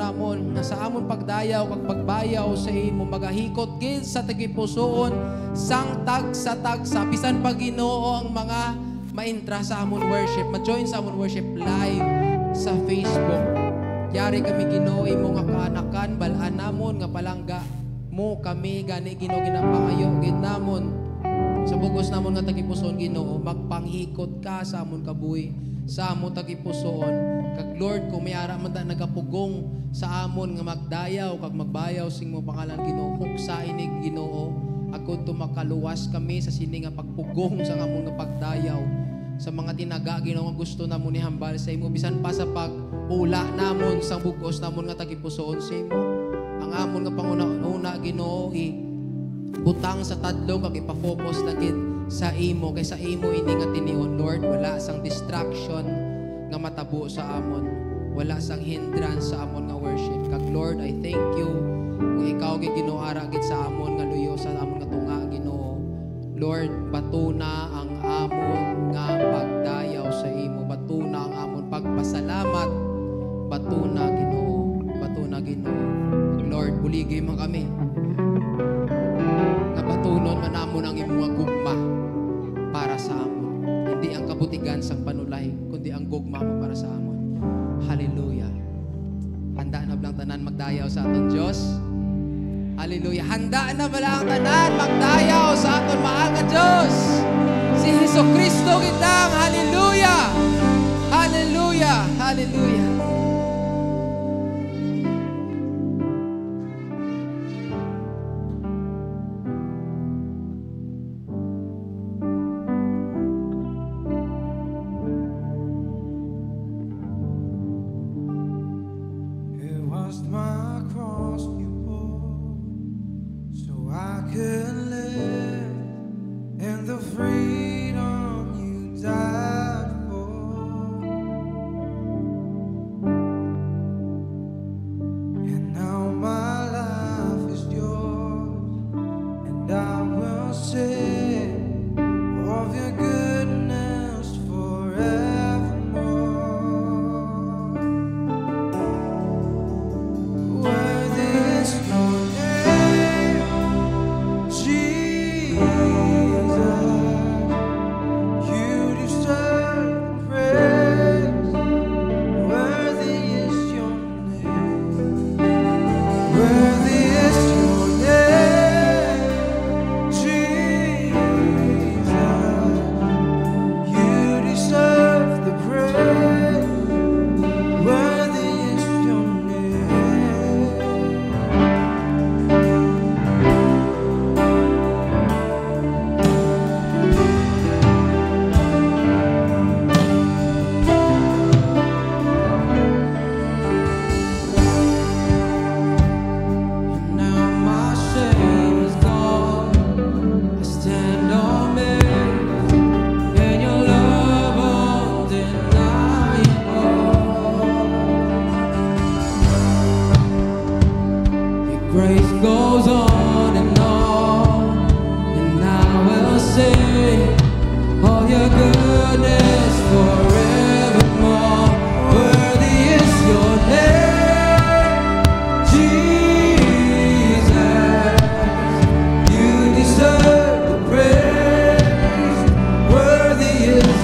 namon nga sa amon pagdayaw kag pagbayaw sa imo magahikot gid sa tagipusoon sang tag sa bisan pa Ginoo ang mga maintra sa amon worship, ma-join sa amon worship live sa Facebook. Yari kami Ginoo imo nga kaanakan, balaan namon nga palangga mo kami gani Ginoo ginapangayo gid namon sa bugos namon nga tagipusoon Ginoo, magpanghikot ka sa amon kabuhi, sa amon tagipusoon. Kag Lord, kung may ara man ta nagapugong sa amon nga magdayaw kag magbayaw sing mo pangalan Ginoo, huksa inig Ginoo, agud to makaluwas kami sa sini nga pagpugong sa amon nga pagdayaw. Sa mga tinaga Ginoo nga gusto namon ni hambal sa imo bisan pa sa pag-ula namon sa bugos namon nga tagipusoon sa imo. Ang amon nga panguna-una Ginoo butang sa tadlo kag ipa-focus lagid sa imo kay sa imo ini nga tinion Lord, wala sang distraction nga matabo sa amon, wala sang hindrance sa amon nga worship. Kag Lord, I thank you kung ikaw gid Ginoo ara gid sa amon nga luyo sa amon nga tunga Ginoo. Lord, batuna ang amon nga pagdayaw sa imo, batuna ang amon pagpasalamat, batuna Ginoo, batuna Ginoo. Lord, buligay man kami nga batunon man namon ang imong gugma para sa amon. Hindi ang kabutigan sang panulay, kundi ang gugma mo para sa amon. Hallelujah. Handa na ba lang tanan magdayaw sa aton Diyos? Hallelujah. Handa na ba lang tanan magdayaw sa aton mahal nga Diyos? Si Jesucristo kitang. Hallelujah. Hallelujah. Hallelujah.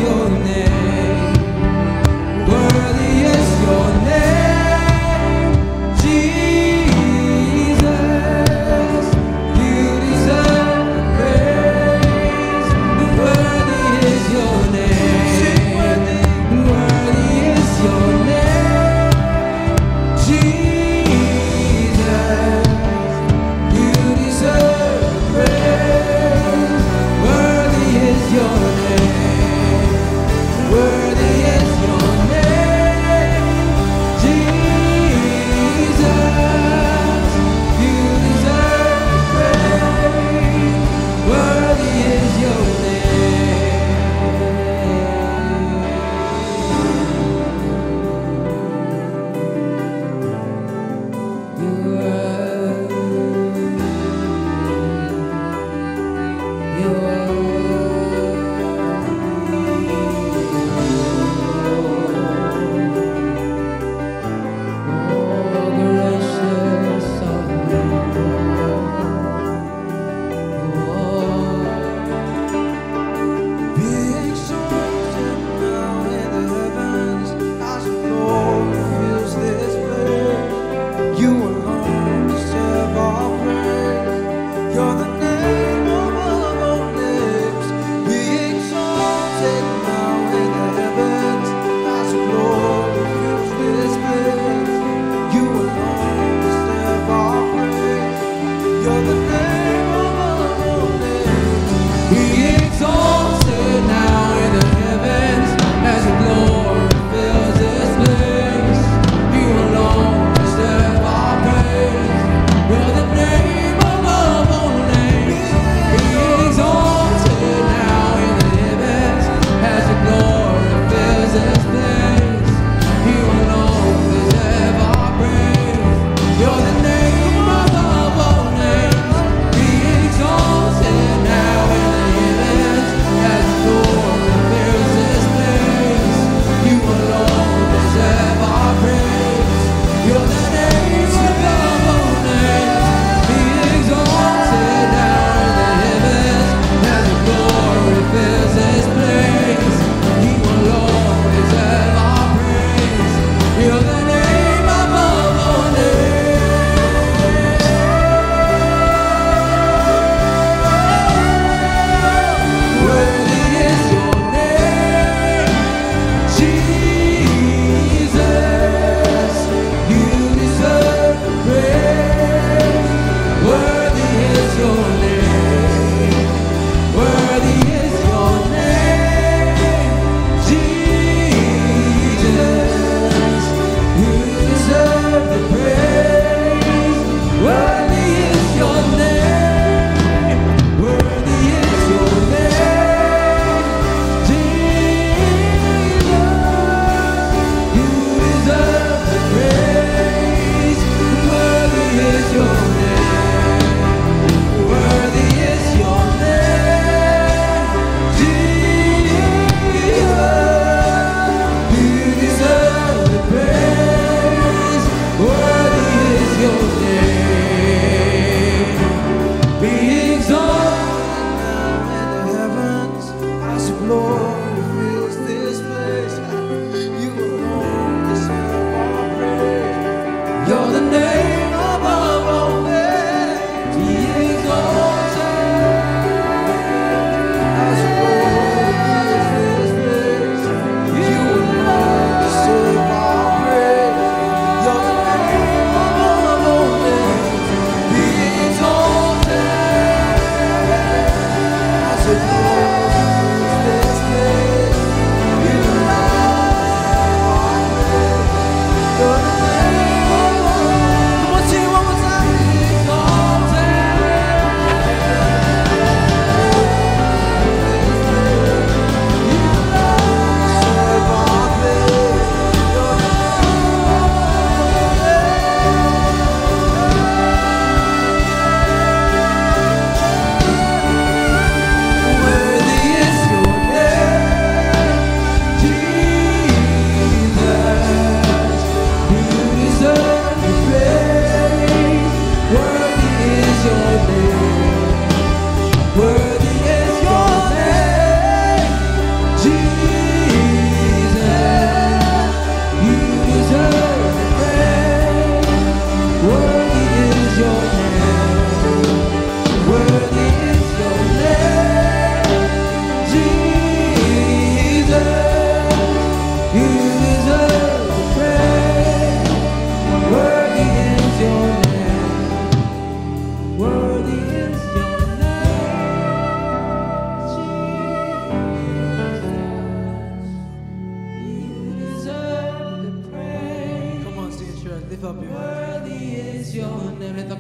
Your name.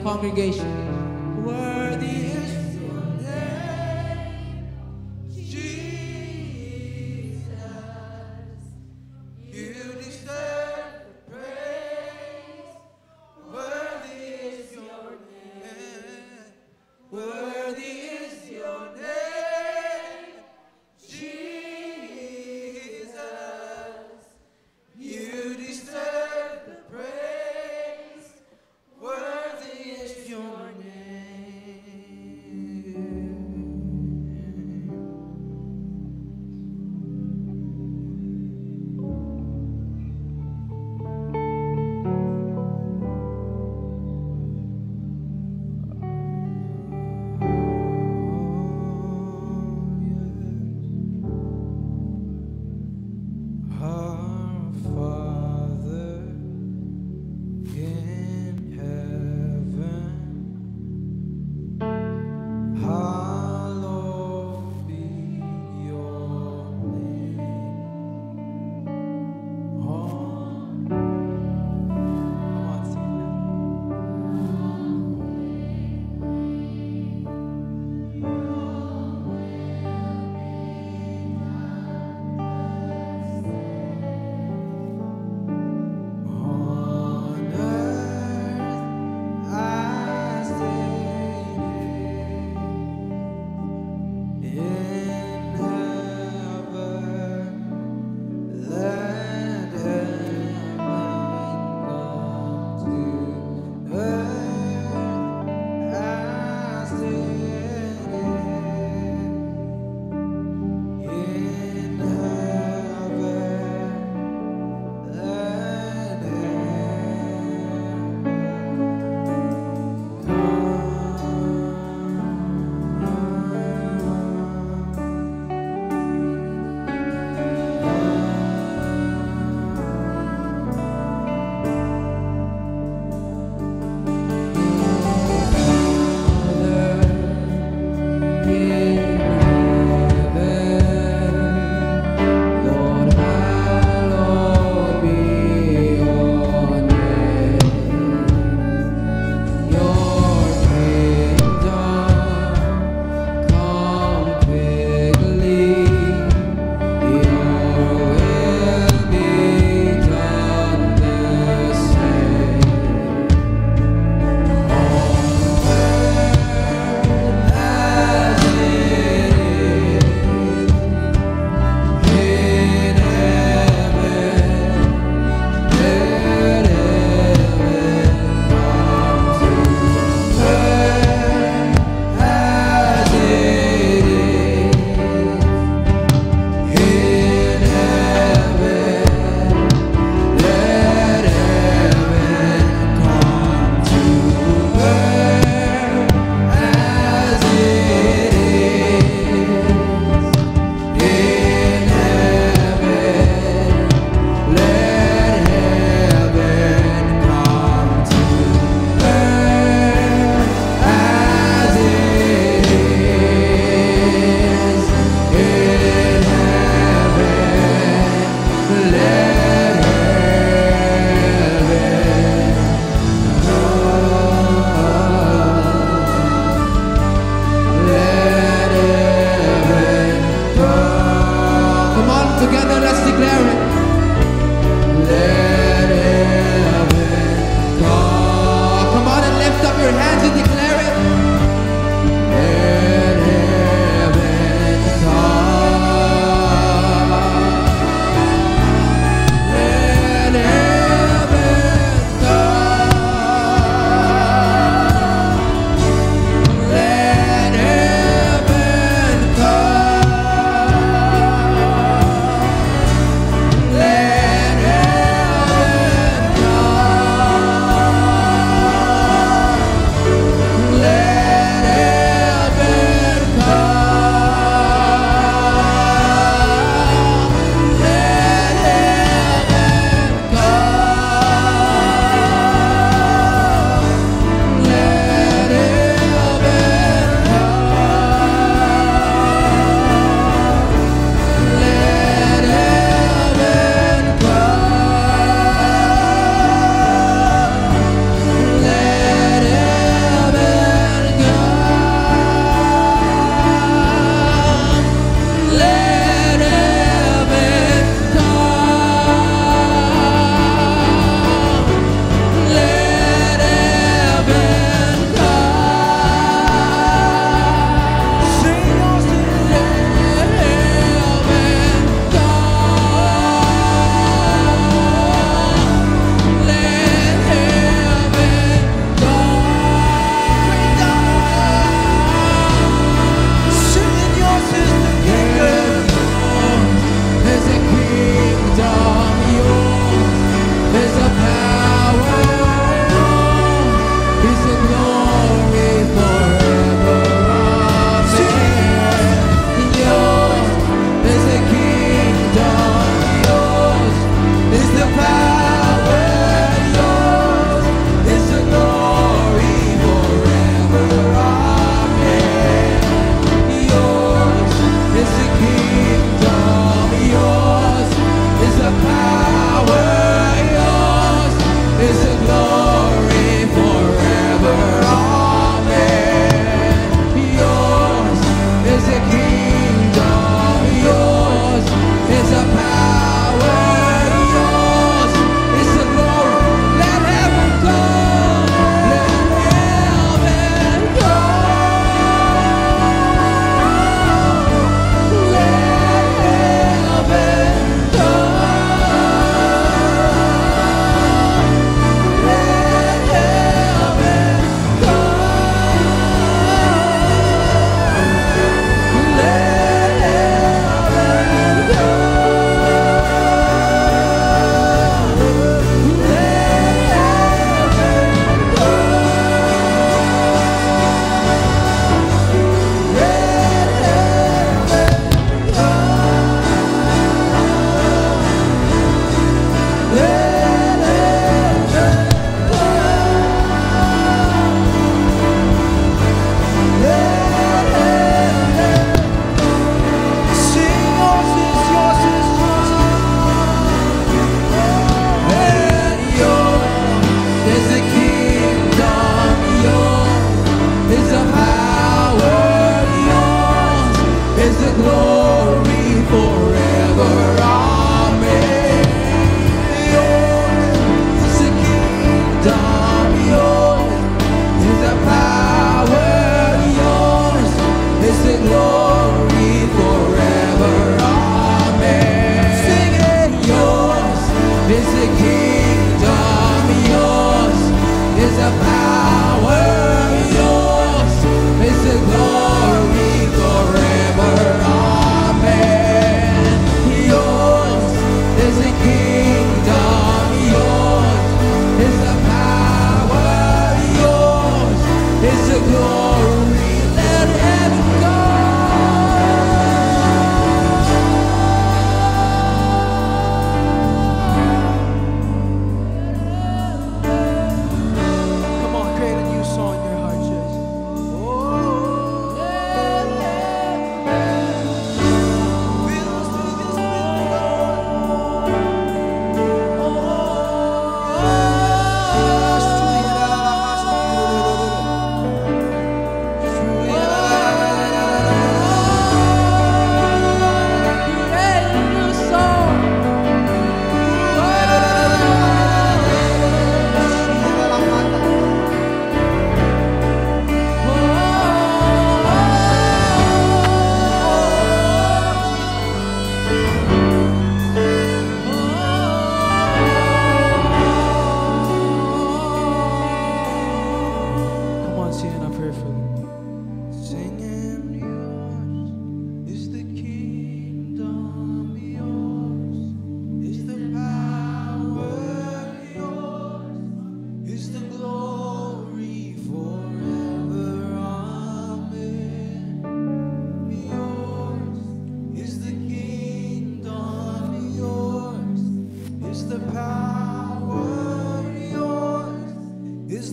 congregation. Worthy is your name, Jesus. You deserve the praise. Worthy is your name. Worthy is your name, Jesus. You deserve the praise. Worthy is your name.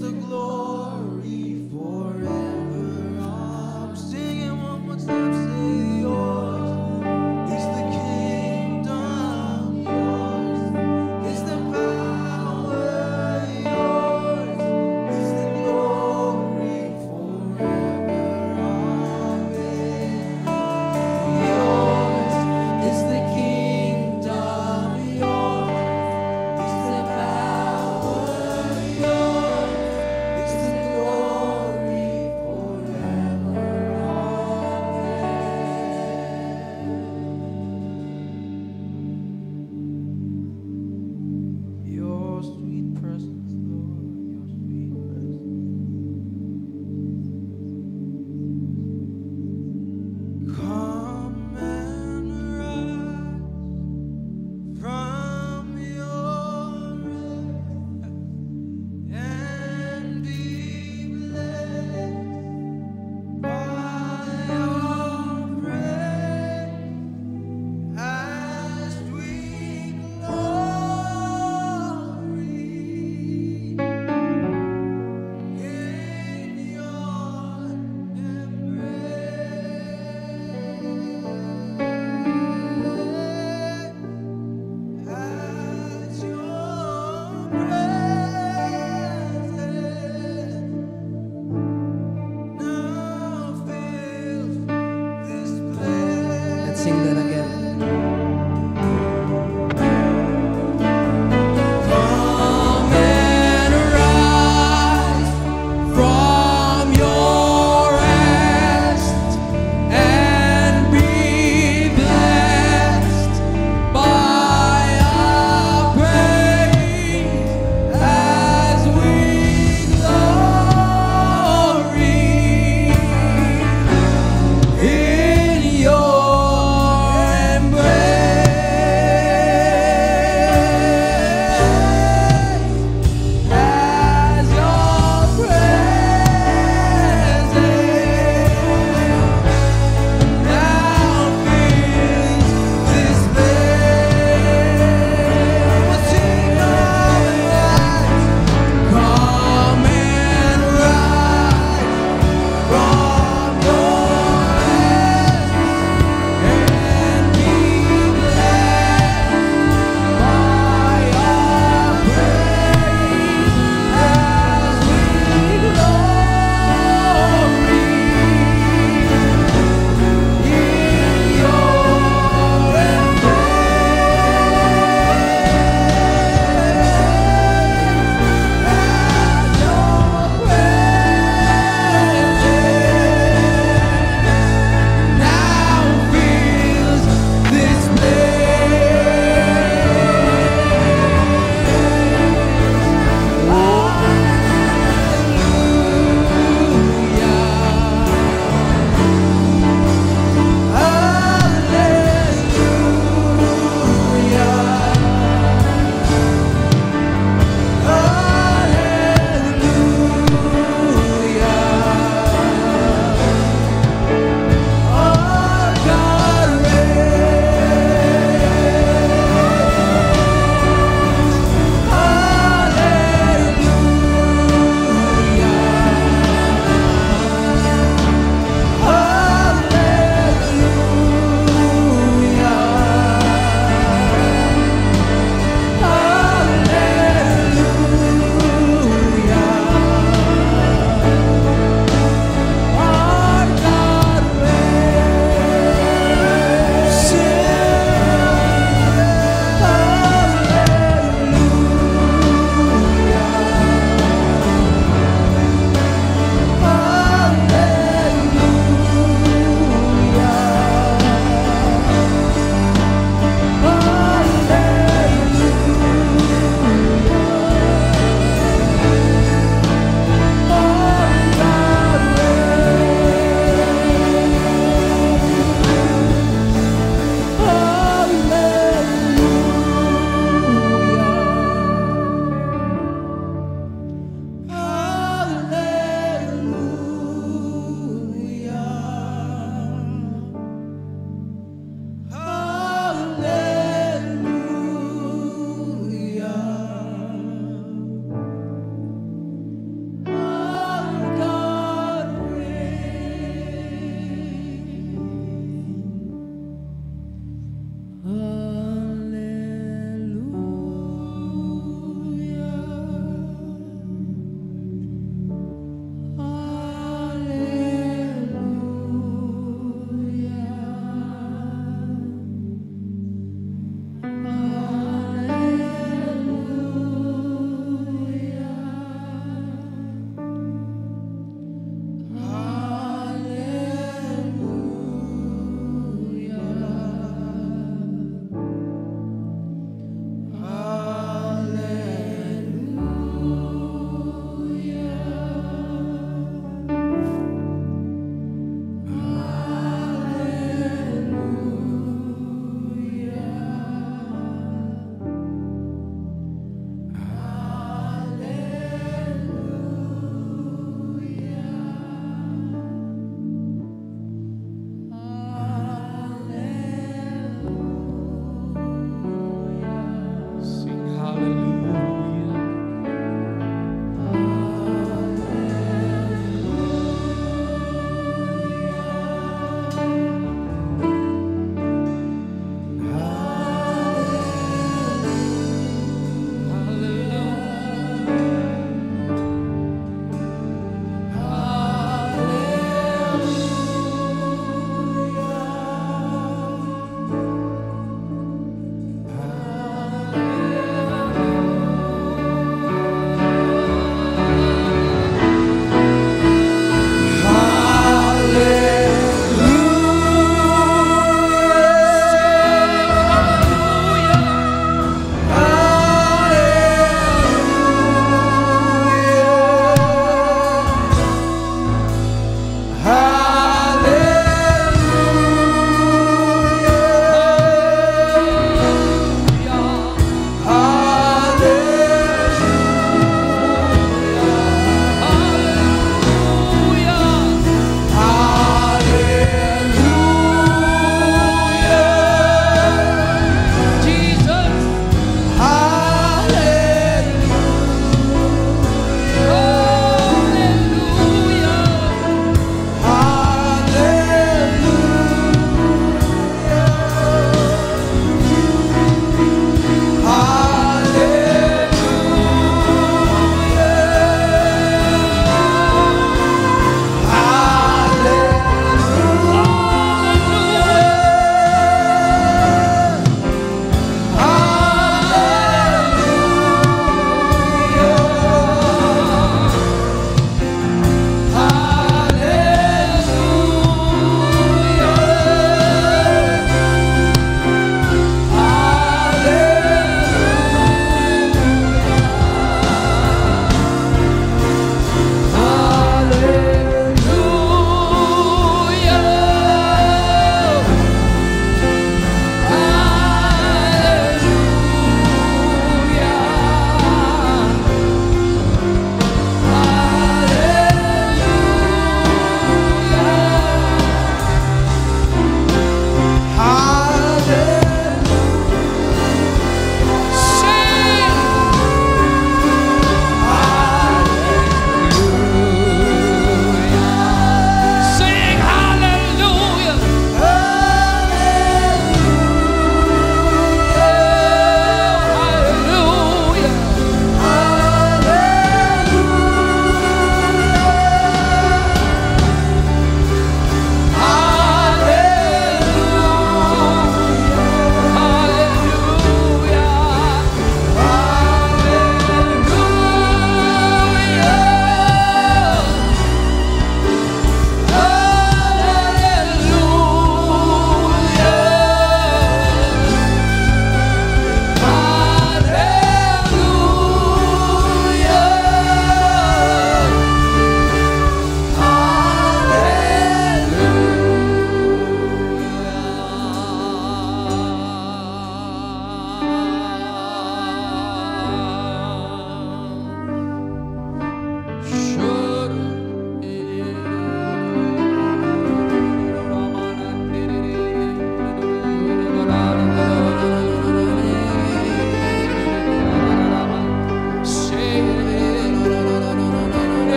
the glory forever. I'm singing one more time, say yours is the kingdom, yours is the power, yours is the glory forever. Amen. Yours is the kingdom, yours is the power, yours is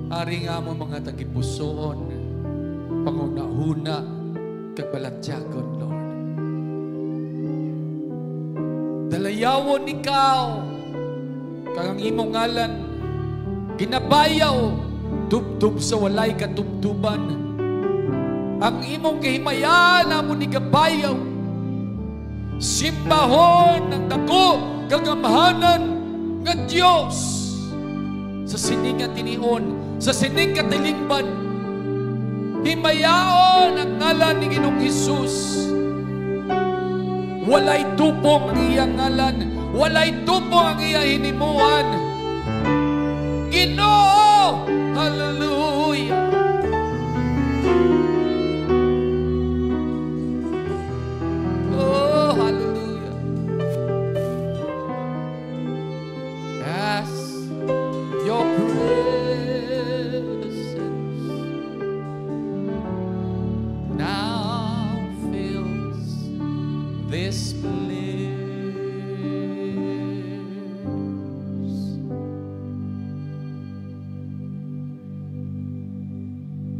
Ari nga mo mga tagipusoon, panguna-huna, kagbalatyagon, Lord. Dalayawon ikaw, kagang imong ngalan, ginabayaw, tubtub sa walay katubtuban. Ang imong kahimayan, amo ni gabayaw, simbahon ng dako, kagamhanan, nga Diyos, sa sining nga tinion, sa sining katilingban, himayaon ang ngalan ni Ginoong Hesus. Walay tupong ang iyang ngalan, walay tupong ang iyang hinimuan. Ginoo, hallelujah. Oh, hallelujah. As your presence now fills this place.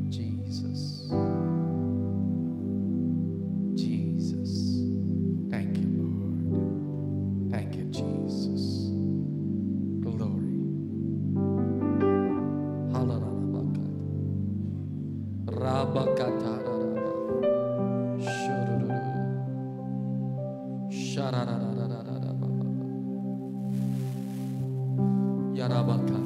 Jesus. Jesus. Thank you, Lord. Thank you, Jesus. Glory. Halarabaka. Rabakatararaba. Shururu. Shararararararaba. Yarabaka.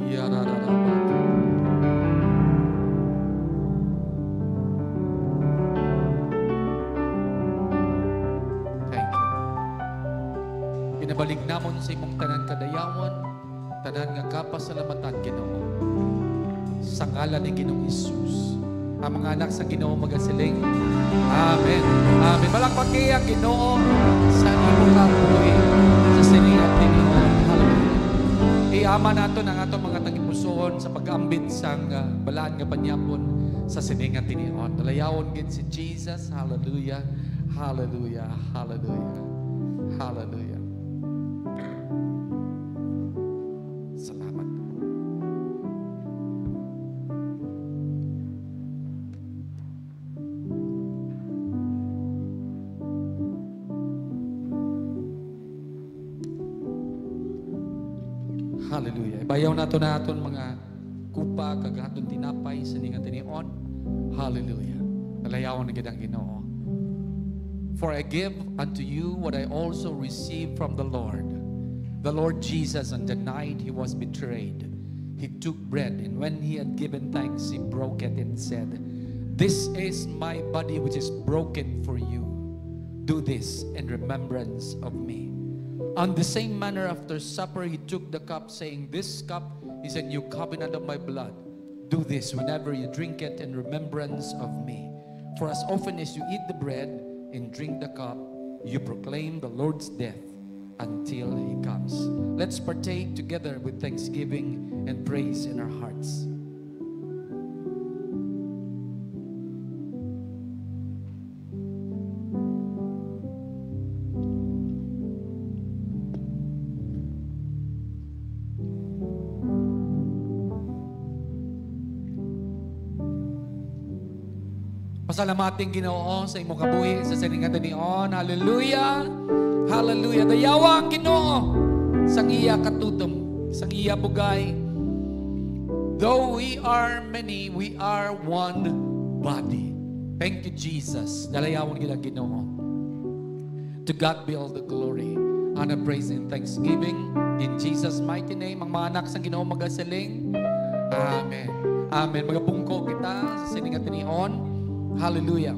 Yarararabaka. Thank you. Pinabalik namon sa imong tanan kadayawan, tanan nga kapasalamatan, Ginoo. Sa ngalan ni Ginoong Hesus. Ang mga anak sa Ginoo magasiling. Amen. Amen. Malakpak kaya Ginoo sa imong kabuhi sa siningat Ginoo. Hallelujah. Iama nato ang ato mga tagipusoon sa pag-ambit sang balaan nga panyapon sa siningat Ginoo. Dalayawon gid si Jesus. Hallelujah. Hallelujah. Hallelujah. Hallelujah. Salamat. Hallelujah. Ibayaw nato mga kupa kag aton tinapay sa ninga tinion. Hallelujah. Dalayawon na gid ang Ginoo. For I give unto you what I also received from the Lord. The Lord Jesus, on the night he was betrayed, he took bread, and when he had given thanks, he broke it and said, "This is my body which is broken for you. Do this in remembrance of me." On the same manner, after supper, he took the cup, saying, "This cup is a new covenant of my blood. Do this whenever you drink it in remembrance of me. For as often as you eat the bread and drink the cup, you proclaim the Lord's death until he comes." Let's partake together with thanksgiving and praise in our hearts. Pasalamating Ginoo sa imong kabuhi sa siningat tinion. Hallelujah. Hallelujah. Dayawa ang Ginoo sang iya katutom, sang iya bugay. Though we are many, we are one body. Thank you, Jesus. Dalayawon gid ang Ginoo. To God be all the glory, honor, praise, and thanksgiving. In Jesus' mighty name, ang mga anak sang Ginoo magasiling. Amen. Amen. Magapungko kita sa siningat tinion. Hallelujah.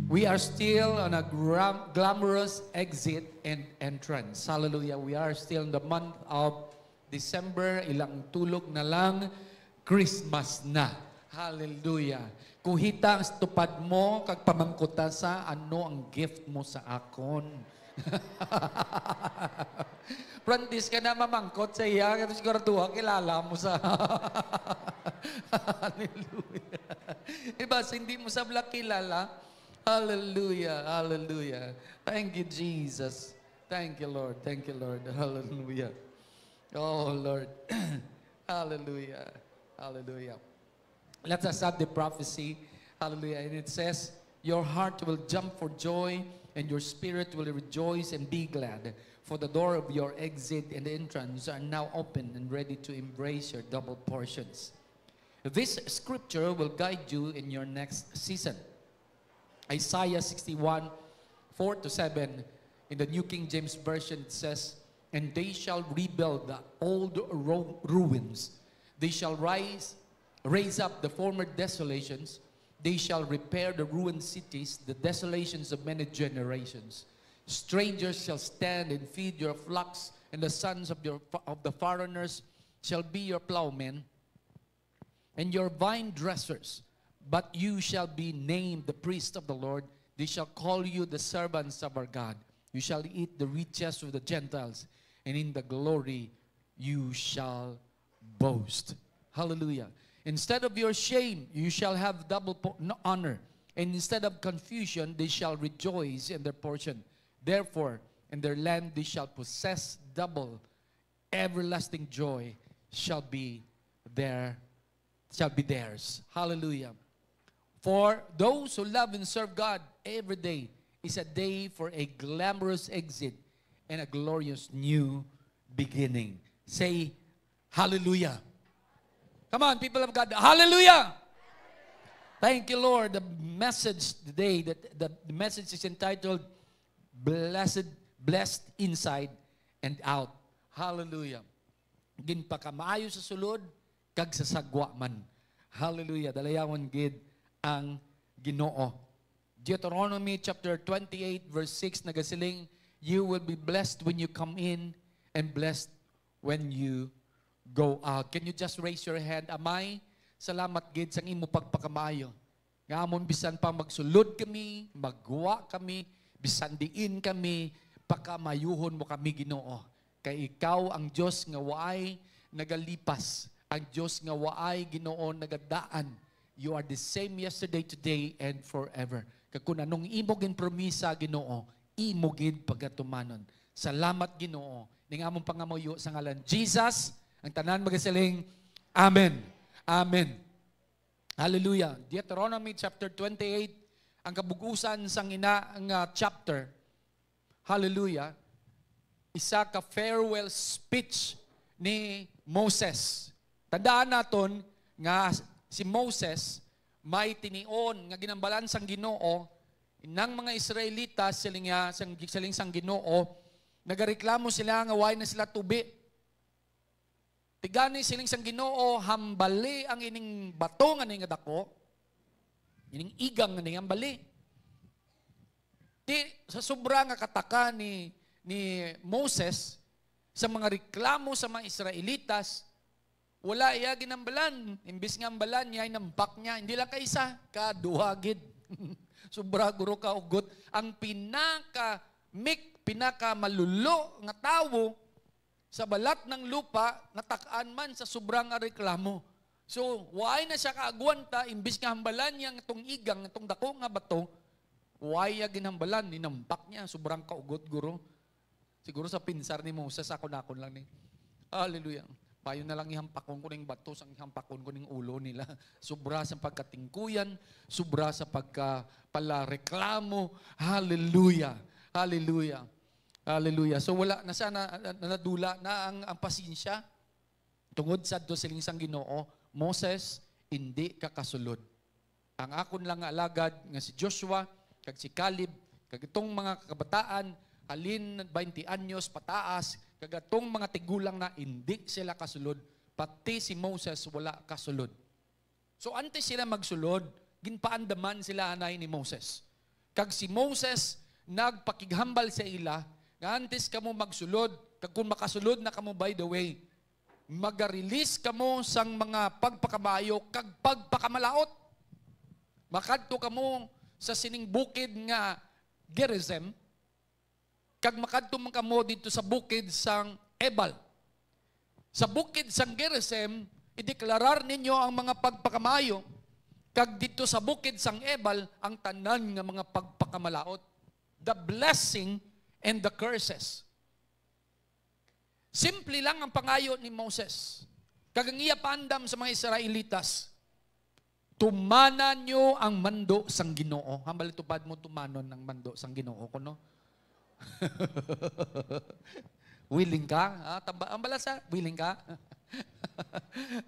We are still on a glamorous exit and entrance. Hallelujah. We are still in the month of December. Ilang tulog na lang, Christmas na. Hallelujah. Kuhita ang tupad mo, kag pamangkuta sa ano ang gift mo sa akon. Practice ka na mamangkot sa iya, kasi siguraduha kilala mo sa... Hallelujah. Iba, hindi mo sa black kilala, Hallelujah. Hallelujah. Thank you, Jesus. Thank you, Lord. Thank you, Lord. Hallelujah. Oh, Lord. Hallelujah. Hallelujah. Let us have the prophecy. Hallelujah. And it says, your heart will jump for joy, and your spirit will rejoice and be glad. For the door of your exit and entrance are now open and ready to embrace your double portions. This scripture will guide you in your next season. Isaiah 61, 4-7, in the New King James Version, it says, and they shall rebuild the old ruins. They shall raise up the former desolations. They shall repair the ruined cities, the desolations of many generations. Strangers shall stand and feed your flocks, and the sons of the foreigners shall be your plowmen and your vine dressers. But you shall be named the priest of the Lord. They shall call you the servants of our God. You shall eat the riches of the Gentiles, and in the glory you shall boast. Hallelujah. Instead of your shame, you shall have double honor. And instead of confusion, they shall rejoice in their portion. Therefore, in their land they shall possess double. Everlasting joy shall be theirs. Hallelujah. For those who love and serve God, every day is a day for a glamorous exit and a glorious new beginning. Say, hallelujah. Come on, people of God, hallelujah. Thank you, Lord. The message today, the message is entitled, Blessed inside and out. Hallelujah. Ginpakamaayo sa sulod, kag sa sagwa man. Hallelujah. Dalayawan gid ang Ginoo. Deuteronomy chapter 28 verse 6 nagasiling, you will be blessed when you come in and blessed when you go out. Can you just raise your hand? Amay, salamat gid sang imo pagpakamayo. Nga amon bisan pa magsulod kami, magwa kami, bisan diin kami, pakamayuhon mo kami Ginoo. Kay ikaw ang Dios nga waay nagalipas, ang Dios nga waay Ginoo nagadaan. You are the same yesterday, today, and forever. Kung anong imogin promisa Ginoo, imogin pagatumanon. Salamat Ginoo. Ning among pangamuyo sa ngalan Jesus, ang tanan magasiling, Amen. Amen. Hallelujah. Deuteronomy chapter 28, ang kabugusan sang chapter. Hallelujah. Isa ka farewell speech ni Moses. Tandaan naton nga si Moses may tinion nga ginambalan sang Ginoo inang mga Israelita siling sang Ginoo nagareklamo sila nga way na sila tubi. Tigani siling sang Ginoo hambali ang ining bato nga ning dako. Ining igang nga ning hambali. Sa sobra nga kataka ni Moses sa mga reklamo sa mga Israelitas, wala iya ginambalan. Imbis nga ambalan niya, inampak niya. Hindi lang kaisa, kaduhagid. Sobra guro ka ugot. Ang pinaka-malulo nga tawo sa balat ng lupa, natakaan man sa sobrang reklamo. So, why na siya kaagwanta, imbis nga ambalan niya itong igang, itong dako nga bato, why ya ginambalan, inampak niya, sobrang kaugot guro. Siguro sa pinsar ni Moses, ako lang ni. Hallelujah. Payo na lang ihampakon ko ng bato, sang ihampakon ko ng ulo nila. Sobra sa pagkatingkuyan, sobra sa pagkapalareklamo. Hallelujah. Hallelujah. Hallelujah. So wala na sana nadula na ang pasensya. Tungod sa do siling sang Ginoo, Moses, hindi ka kasulod. Ang akon lang nga alagad nga si Joshua, kag si Caleb, kag itong mga kabataan, halin 20 anyos pataas, kagatong mga tigulang na hindi sila kasulod, pati si Moses wala kasulod. So antes sila magsulod, ginpaandaman sila anay ni Moses. Kag si Moses nagpakighambal sa ila, nga antes kamo magsulod, kag kung makasulod na kamo by the way, maga-release kamo sang mga pagpakamayo kag pagpakamalaot. Makadto kamo sa sining bukid nga Gerizim, kag makadto man kamo dito sa bukid sang Ebal. Sa bukid sang Gerizim, ideklarar ninyo ang mga pagpakamayo. kag dito sa bukid sang Ebal ang tanan nga mga pagpakamalaot. The blessing and the curses. Simple lang ang pangayo ni Moses. Kagangiya pandam sa mga Israelitas. Tumanan nyo ang mando sang Ginoo. Hambal tupad mo tumanon ng mando sang Ginoo ko, no? Willing ka? Ambala sa willing ka?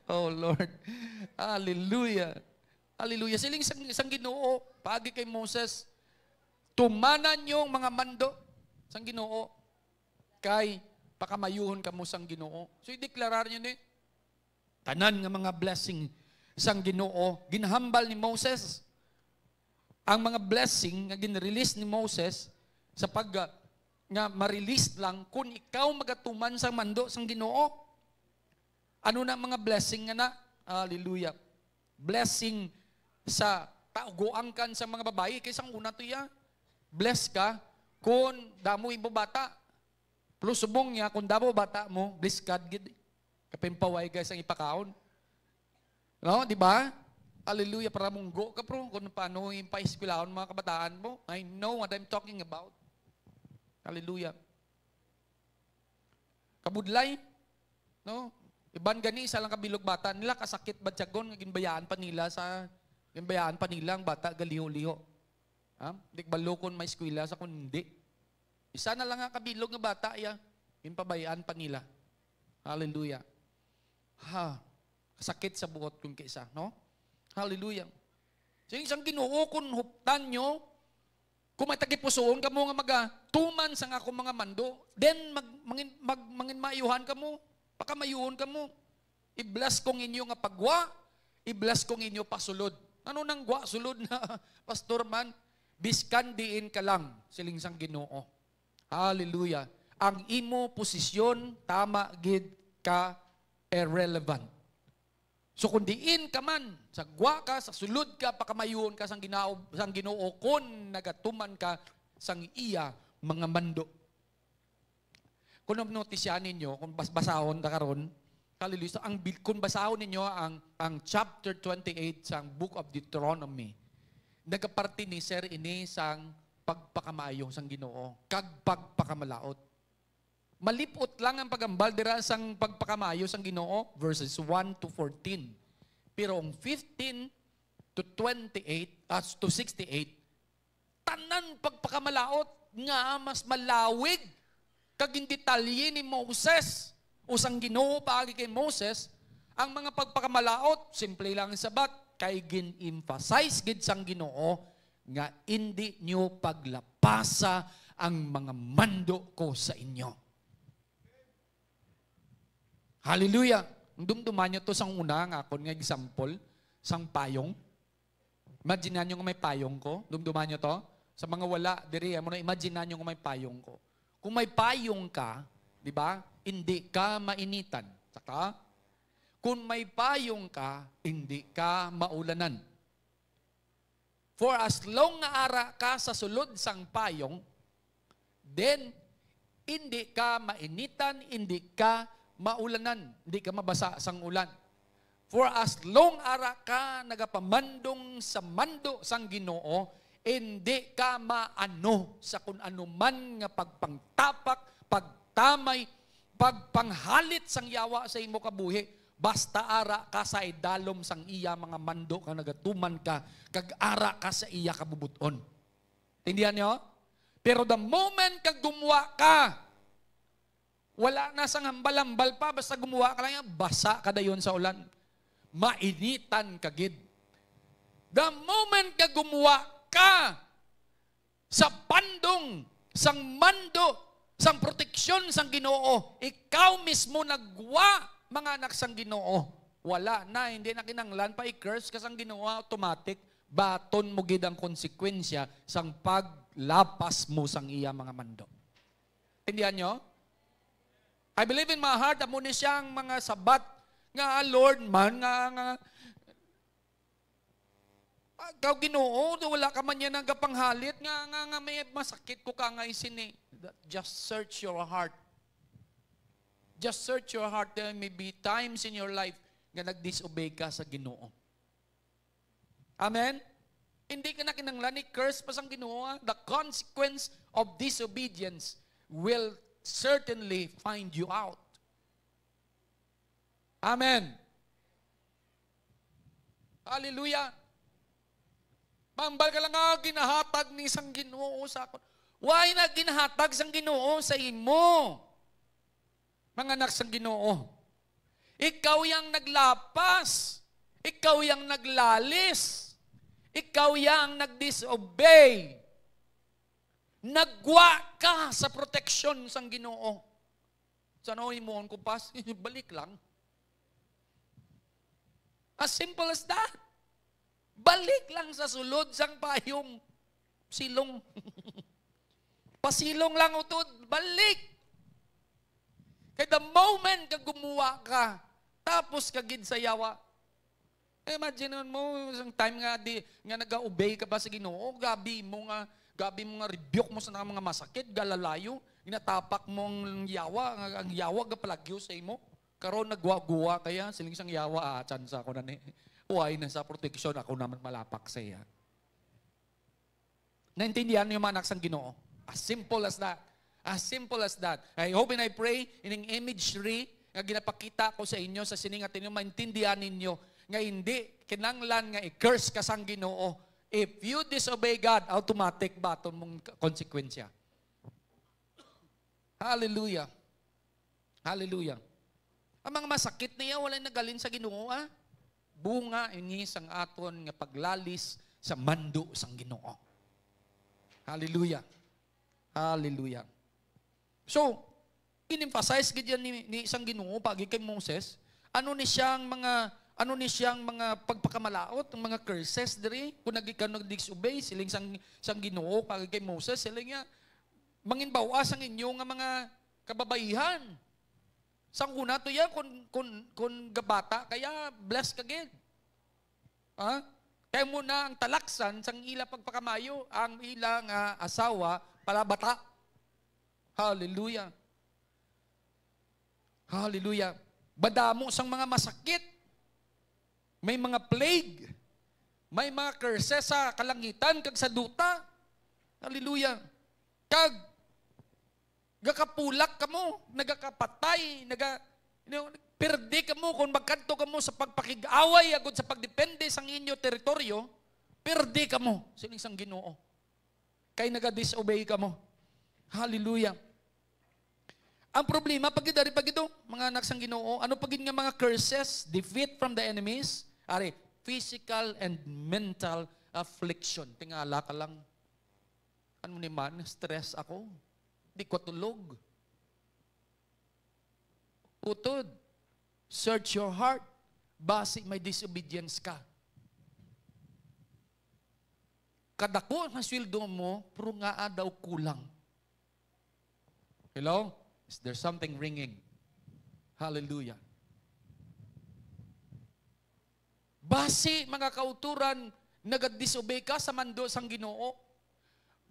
Oh Lord. Hallelujah. Hallelujah. Siling sang Ginoo, paagi kay Moses, tumanan nyo ang mga mando sang Ginoo. Kay pakamayuhon ka mo sang Ginoo. So i-deklarar nyo ni, tanan nga mga blessing sang Ginoo, ginhambal ni Moses. Ang mga blessing nga ginrelease ni Moses sa nga ma-release lang kung ikaw magatuman sang mando sang Ginoo. Ano na mga blessing nga na? Hallelujah. Blessing sa taugoan kan sa mga babae kaysa ang una to ya. Bless ka kung damo imo bata. Plus subong niya kung damo bata mo, bless God gid. Kapimpaway guys ang ipakaon. No, di ba? Hallelujah, para munggo ka pro kung paano ipa-eskwelahan mga kabataan mo. I know what I'm talking about. Hallelujah. Kabudlay, no? Iban gani isa lang kabilog bata nila kasakit ba tiyagon ginbayaan pa nila ang bata galiho-liho. Di balokon may eskwela sa kundi. Isa na lang ang kabilog nga bata ya, ginpabayaan pa nila. Hallelujah. Kasakit sa buot kung kaisa, no? Hallelujah. So yung isang Ginoo kung huptan nyo, kung may tagipusoon ka mo nga magatuman sa nga akong mga mando, then mangin mayuhan ka mo, pakamayuhon ka mo. I-bless kong inyo nga pagwa, i-bless kong inyo pasulod. Ano nang gwa sulod na pastor man? Biskan diin ka lang, siling sang Ginoo. Hallelujah. Ang imo posisyon, tama gid ka irrelevant. So kung diin ka man, sa gwa ka, sa sulod ka, pakamayuhon ka sang Ginoo, kung nagatuman ka sang iya mga mando. Kung notisyan ninyo, kung basahon na karon, hallelujah, kung basahon ninyo ang chapter 28 sang Book of Deuteronomy, nagaparte ni Sir ini sang pagpakamayo sang Ginoo, kag pagpakamalaot. Malipot lang ang pagambal dira sang pagpakamayo sang Ginoo, verses 1 to 14. Pero ang 15 to 28, to 68, tanan pagpakamalaot nga mas malawig kag in detalye ni Moses o sang Ginoo paagi kay Moses. Ang mga pagpakamalaot, simple lang sabat, kay gin-emphasize gid sang Ginoo nga hindi nyo paglapasa ang mga mando ko sa inyo. Hallelujah. Dumduman nyo to sang una nga akon nga example, sang payong. Imagine nyo nga may payong ko. Dumduman nyo to. Sa mga wala, diri, mo na imagine nyo nga may payong ko. Kung may payong ka, di ba, hindi ka mainitan. Saka, kung may payong ka, hindi ka maulanan. For as long nga ara ka sa sulod sang payong, then, hindi ka mainitan, hindi ka maulanan, hindi ka mabasa sang ulan. For as long ara ka nagapamandong sa mando sang Ginoo, hindi ka maano sa kung ano man nga pagpangtapak, pagtamay, pagpanghalit sang yawa sa imo kabuhi, basta ara ka sa idalom sang iya mga mando ka nagatuman ka, kag ara ka sa iya kabubuton. Tindihan niyo? Pero the moment kag gumawa ka, wala na sang hambal-hambal pa, basta gumawa ka lang yan, basa ka dayon sa ulan. Mainitan ka gid. The moment ka gumawa ka sa pandong, sang mando, sang proteksyon sang Ginoo, ikaw mismo nagwa mga anak sang Ginoo. Wala na, hindi na kinanglan pa i-curse ka sang Ginoo, automatic, baton mo gid ang konsekwensya sang paglapas mo sang iya mga mando. Tindihan nyo? I believe in my heart, amo ni siyang mga sabat nga Lord man, nga ikaw Ginoo, wala ka man yan ang kapanghalit, nga may masakit ko ka nga isini. Just search your heart. Just search your heart. There may be times in your life nga nag-disobey ka sa Ginoo. Amen? Hindi ka na kinanglan, curse pa sang Ginoo. The consequence of disobedience will certainly find you out. Amen. Hallelujah. Mambal ka lang nga ginahatag ni isang Ginoo sa akon. Why na ginahatag sang Ginoo sa imo? Mga anak sang Ginoo. Ikaw yang naglapas. Ikaw yang naglalis. Ikaw yang nagdisobey. Nagwa ka sa proteksyon sang Ginoo. Sanoy mo ko pas, balik lang. As simple as that. Balik lang sa sulod sang payong silong. Pasilong lang utod, balik. Kaya the moment ka gumawa ka, tapos ka gid sa yawa. Imagine mo, isang time nga nag-obey ka ba sa Ginoo, gabi mo nga rebuke mo sa mga masakit, galalayo, inatapak mong yawa, ang yawa gapalagyo sa imo. Karon nagwa-guwa kaya, siling sang yawa, chance ako na ni. Uway na sa protection, ako naman malapak sa iya. Naintindihan niyo mga anak sang Ginoo? As simple as that. As simple as that. I hope and I pray, ining imagery, nga ginapakita ko sa inyo, sa siningat inyo, maintindihan ninyo, nga hindi, kinanglan nga i-curse ka sang Ginoo. If you disobey God, automatic ba itong mong konsekwensya? Hallelujah. Hallelujah. Ang mga masakit niya, wala nagalin sa Ginoo, ha? Bunga, ini sang aton nga paglalis sa mando sang Ginoo. Hallelujah. Hallelujah. So, in-emphasize ganyan ni isang Ginoo pagi kay Moses, ano ni siyang mga pagpakamalaot, ang mga curses diri, kung nag-disobey, siling sang Ginoo pagi kay Moses, siling nga, manginbawas ang inyo nga mga kababaihan. Sang una to yan, kung gabata, kaya bless ka gid. Ha? Kaya muna ang talaksan, sang ila pagpakamayo, ang ilang asawa, palabata. Hallelujah. Hallelujah. Badamo sang mga masakit. May mga plague. May mga curses sa kalangitan, kag sa duta. Hallelujah. Kag gakapulak ka mo, nagakapatay, perdi ka mo, kung magkanto ka mo sa pagpakig-away, agad sa pagdepende sa inyo teritoryo, perdi ka mo, sining sang Ginoo. Kay naga-disobey ka mo. Hallelujah. Ang problema, pag ito, mga anak sang Ginoo, ano pag nga mga curses, defeat from the enemies, ari, physical and mental affliction. Tingala ka lang, ano ni man, stress ako. Di ko tulog. Utod. Search your heart. Basi may disobedience ka. Kadako ang sweldo mo, pero nga daw kulang. Hello? Is there something ringing? Hallelujah. Basi, mga kauturan, nag-disobey ka sa mando sang Ginoo.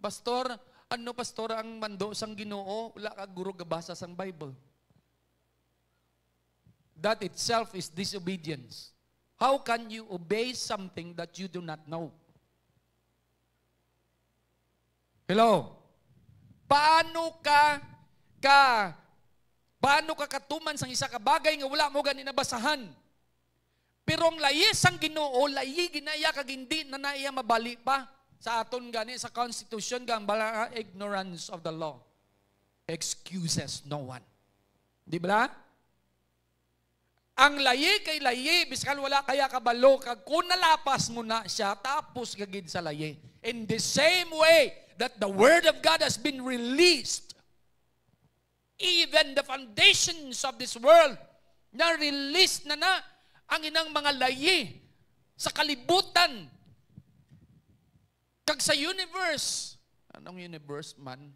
Pastor, ano pastor ang mando sang Ginoo? Wala ka guro gabasa sang Bible. That itself is disobedience. How can you obey something that you do not know? Hello? Paano ka katuman sang isa ka bagay nga wala mo gani nabasahan? Pero ang layi sang Ginoo, layi ginaya kag hindi na naiya mabali pa. Sa aton gani, sa Constitution, gambala ignorance of the law excuses no one. Di ba? Ang layi kay layi, biskal wala kaya kabalo, kag kung nalapas mo na siya, tapos gagid sa layi. In the same way that the Word of God has been released, even the foundations of this world, na-release na ang inang mga layi sa kalibutan, kag sa universe. Anong universe man?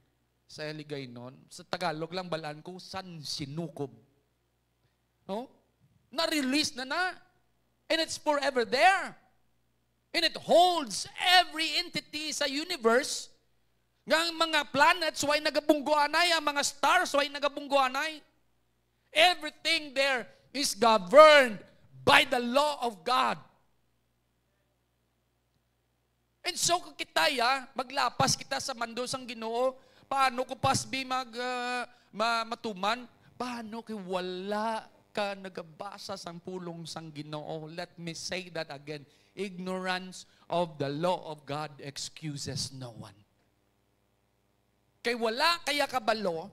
Sa Eligay nun. Sa Tagalog lang balaan ko, san sinukob. No? Na-release na. And it's forever there. And it holds every entity sa universe. Nga mga planets, why nagabungguanay, ang mga stars, why nagabungguanay. Everything there is governed by the law of God. And so kung kitaya, maglapas kita sa mando sang Ginoo, paano ko pasbi matuman? Paano kay wala ka nagabasa sang pulong sang Ginoo? Let me say that again. Ignorance of the law of God excuses no one. Kay wala kaya kabalo,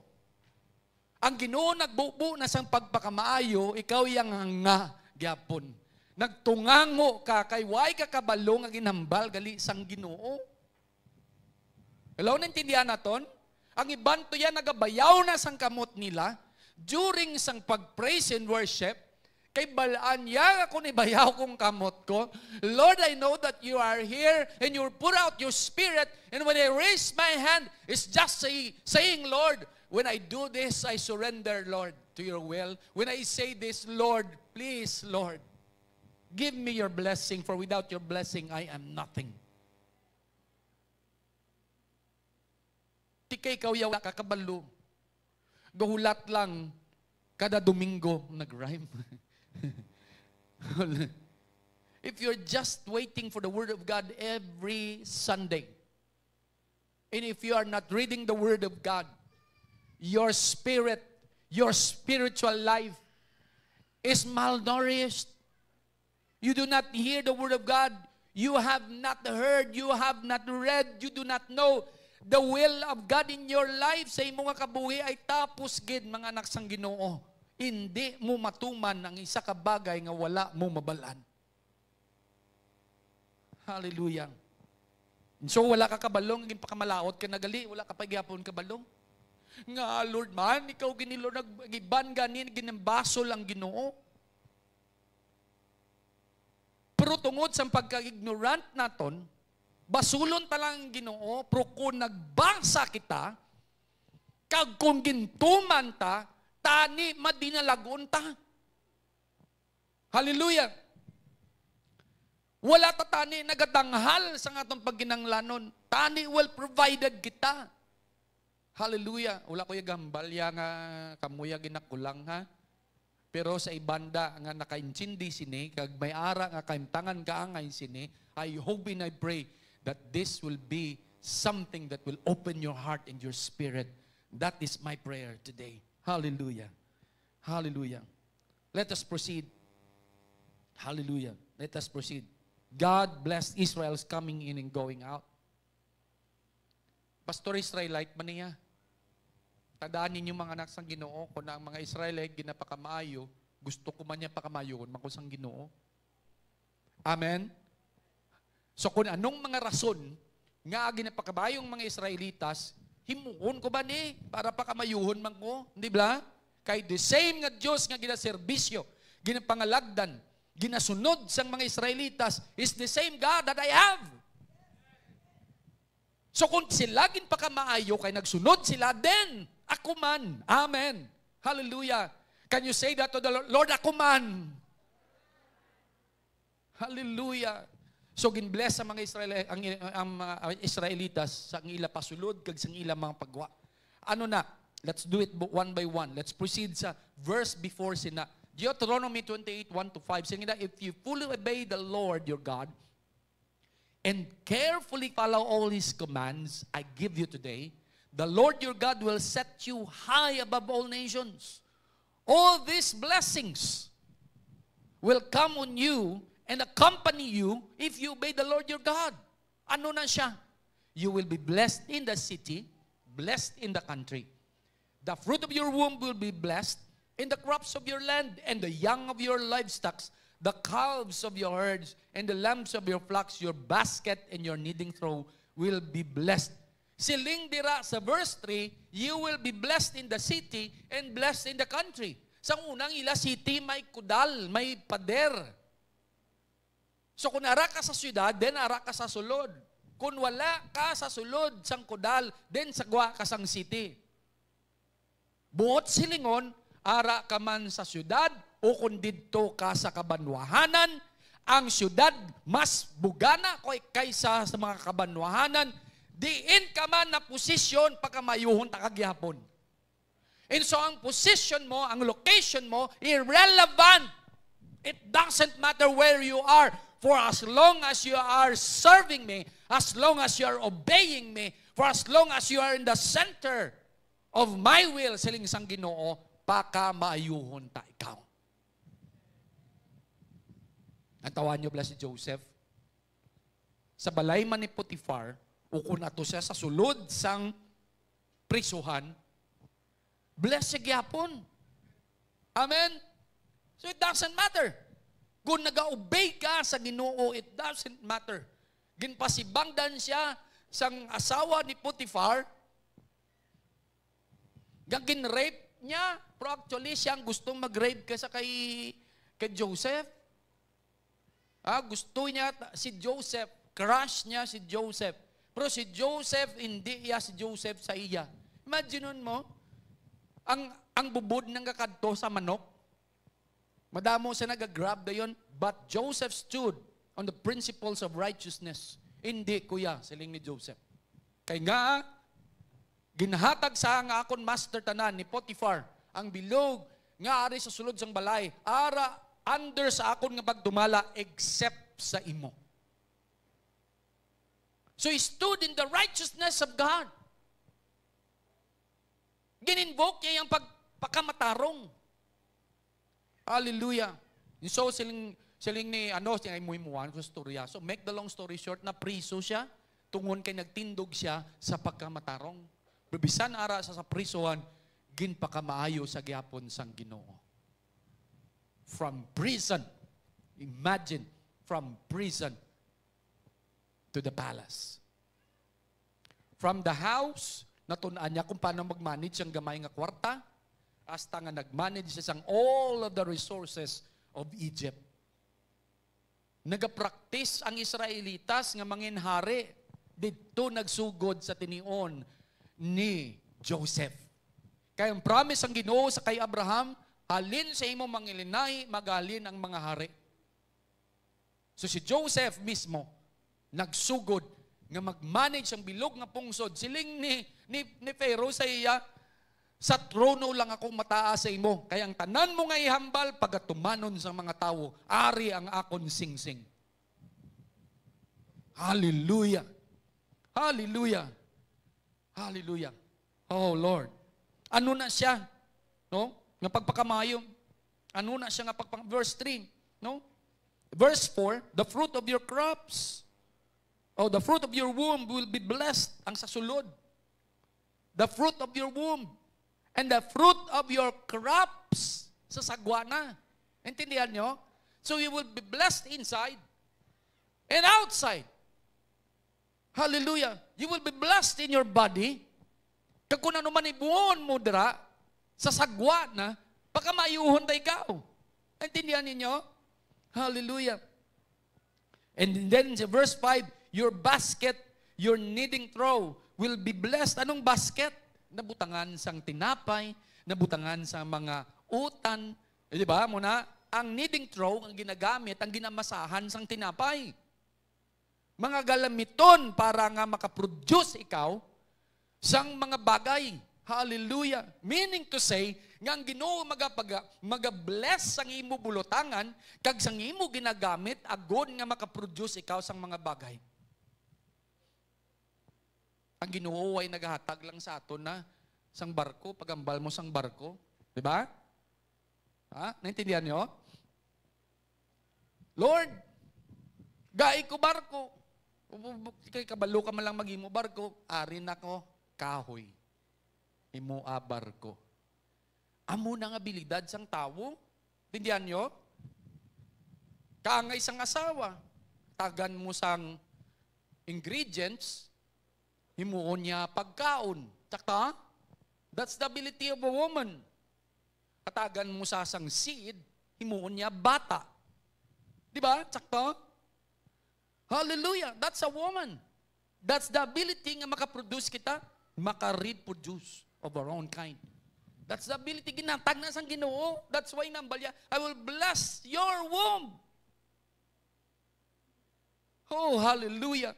ang Ginoo nagbubo na sang pagpakamaayo, ikaw yang nga gyapon. Nagtungango ka kay way ka kabalo nga ginhambal gali sang Ginoo. Hello, naintindihan naton? Ang iban to yan nagabayaw na sang kamot nila during sang pag-praise and worship. Kay balaan ya ako ni bayaw kong kamot ko. Lord, I know that you are here and you pour out your spirit. And when I raise my hand, it's just saying, Lord, when I do this, I surrender, Lord, to your will. When I say this, Lord, please, Lord, give me your blessing, for without your blessing, I am nothing. Tikay ikaw yaw kakabalo. Gahulat lang, kada Domingo, nag-rhyme. If you're just waiting for the Word of God every Sunday, and if you are not reading the Word of God, your spirit, your spiritual life is malnourished. You do not hear the Word of God. You have not heard, you have not read, you do not know the will of God in your life. Sa imong nga kabuhi ay tapos gid mga anak sang Ginoo. Hindi mo matuman ang isa ka bagay nga wala mo mabalan. Hallelujah. So wala ka kabalong, naging pakamalaot ka nagali, wala ka pagyapon kabalong. Nga Lord man, ikaw ginilo nagiban ganin ginambasol ang Ginoo. Pero tungod sa pagka-ignorant naton, basulon talang Ginoo, pero kung nagbasa kita, kag kung gintuman ta, tani madinalagon ta. Hallelujah. Wala ta tani nagadanghal sa atong pagginanglanon. Tani well provided kita. Hallelujah. Wala ko gambal ya nga kamuya ginakulang ha. Pero sa ibanda nga nakaintindi sini, kag may ara nga kaimtangan kaangay sini, I hope and I pray that this will be something that will open your heart and your spirit. That is my prayer today. Hallelujah. Hallelujah. Let us proceed. Hallelujah. Let us proceed. God bless Israel's coming in and going out. Pastor Israelite man niya. Tandaan ninyo mga anak sang Ginoo, kung ang mga Israelite ginapakamaayo, gusto ko man niya pakamayon, makusang Ginoo. Amen? So kung anong mga rason nga ginapakabayong mga Israelitas, himuon ko ba ni para pakamayuhon man ko? Hindi ba? Kay the same nga Diyos nga ginaserbisyo, ginapangalagdan, ginasunod sang mga Israelitas is the same God that I have. So kung sila ginpakamaayo, kay nagsunod sila, then ako man. Amen. Hallelujah. Can you say that to the Lord? Lord, ako man. Hallelujah. So ginbless sa mga ang mga Israelitas sa ila pasulod kag sang ila mga pagwa. Ano na? Let's do it one by one. Let's proceed sa verse before sina. Deuteronomy 28:1-5 saying that if you fully obey the Lord your God and carefully follow all His commands I give you today, the Lord your God will set you high above all nations. All these blessings will come on you and accompany you if you obey the Lord your God. Ano na siya? You will be blessed in the city, blessed in the country. The fruit of your womb will be blessed, in the crops of your land, and the young of your livestock, the calves of your herds, and the lambs of your flocks, your basket and your kneading trough will be blessed. Siling dira sa verse 3, you will be blessed in the city and blessed in the country. Sa unang ila city, may kudal, may pader. So kung ara ka sa syudad, then ara ka sa sulod. Kung wala ka sa sulod, sang kudal, then sagwa ka sang city. Buot silingon, ara ka man sa syudad, o kung dito ka sa kabanwahanan, ang syudad mas bugana kaysa sa mga kabanwahanan, diin ka man na posisyon pagkamayuhon takagyapon. And so ang position mo, ang location mo, irrelevant. It doesn't matter where you are. For as long as you are serving me, as long as you are obeying me, for as long as you are in the center of my will, siling sang Ginoo, pakamaayuhon ta ikaw. Natawan niyo pala si Joseph. Sa balay man ni Potiphar, ukon ato siya sa sulod sang prisuhan, bless siya gyapon. Amen? So it doesn't matter. Kung nag-obey ka sa Ginoo, it doesn't matter. Ginpasibangdan siya sang asawa ni Potiphar, gagin-rape niya, pero actually siyang gustong mag-rape ka sa kay Joseph. Gusto niya si Joseph, crush niya si Joseph. Pero si Joseph, hindi iya si Joseph sa iya. Imagine mo, ang bubod ng kakadto sa manok, madamo siya nag-grab na yun, but Joseph stood on the principles of righteousness. Hindi, kuya, siling ni Joseph. Kaya nga, ginahatag sa nga akon master tanan ni Potiphar, ang bilog nga ari sa sulod sang balay, ara under sa akon nga pagdumala, except sa imo. So he stood in the righteousness of God. Gininvoke niya yung pagpakamatarong. Hallelujah. So, siling ni, siya ay muhimuan ko storya. So, make the long story short, na priso siya, tungon kay nagtindog siya sa pagkamatarong. Bibisan ara sa prisuhan, ginpakamaayo sa gyapon sang Ginoo. From prison, imagine, from prison to the palace. From the house, natunan niya kung paano mag-manage ang gamay nga kwarta, hasta nga nag-manage siya sang all of the resources of Egypt. Nagapractice ang Israelitas nga manginhari dito nagsugod sa tinion ni Joseph. Kaya ang promise ang Ginoo sa kay Abraham, alin sa imo mangilinay, magalin ang mga hari. So si Joseph mismo nagsugod nga mag-manage ang bilog nga pungsod. Siling ni Pharaoh sa iya, sa trono lang ako mataas sa imo. Kaya ang tanan mo nga ihambal, pagatumanon sa mga tao, ari ang akon singsing. Hallelujah. Hallelujah. Hallelujah. Oh Lord. Ano na siya? No? Nga pagpakamayo. Ano na siya nga verse 3, no? Verse 4, the fruit of your crops, the fruit of your womb will be blessed. Ang sasulod. The fruit of your womb. And the fruit of your crops sa sagwana. Intindihan nyo? So you will be blessed inside and outside. Hallelujah. You will be blessed in your body. Kag kung ano man ibuon mo dira, sa sagwana, baka mayuhon tayo ikaw. Intindihan ninyo? Hallelujah. And then verse 5, your basket, your kneading trough will be blessed. Anong basket? Nabutangan sang tinapay, nabutangan sa mga utan. Di ba? Muna, ang kneading trough, ang ginagamit, ang ginamasahan sang tinapay. Mga galamiton para nga makaproduce ikaw sang mga bagay. Hallelujah. Meaning to say, nga ang Ginoo magabless sang imo bulotangan, kag sang imo ginagamit, agod nga makaproduce ikaw sang mga bagay. Ang Ginoo ay naghatag lang sa aton na sang barko, pagambal mo sang barko. Di ba? Naintindihan nyo? Lord, gai ko barko. Kay kabalo ka man lang mag-imo barko, arin ako, kahoy. Imo barko. Amo na nga abilidad sang tao. Tindihan nyo? Kaangay sang asawa. Tagan mo sang ingredients, himuon niya pagkaon. Tsaka, that's the ability of a woman. Katagan mo sa sang seed, himuon niya bata. Di ba? Tsaka, hallelujah, that's a woman. That's the ability nga makaproduce kita, maka-reproduce of our own kind. That's the ability, ginatag na sang Ginoo. That's why nambalya, I will bless your womb. Oh, hallelujah.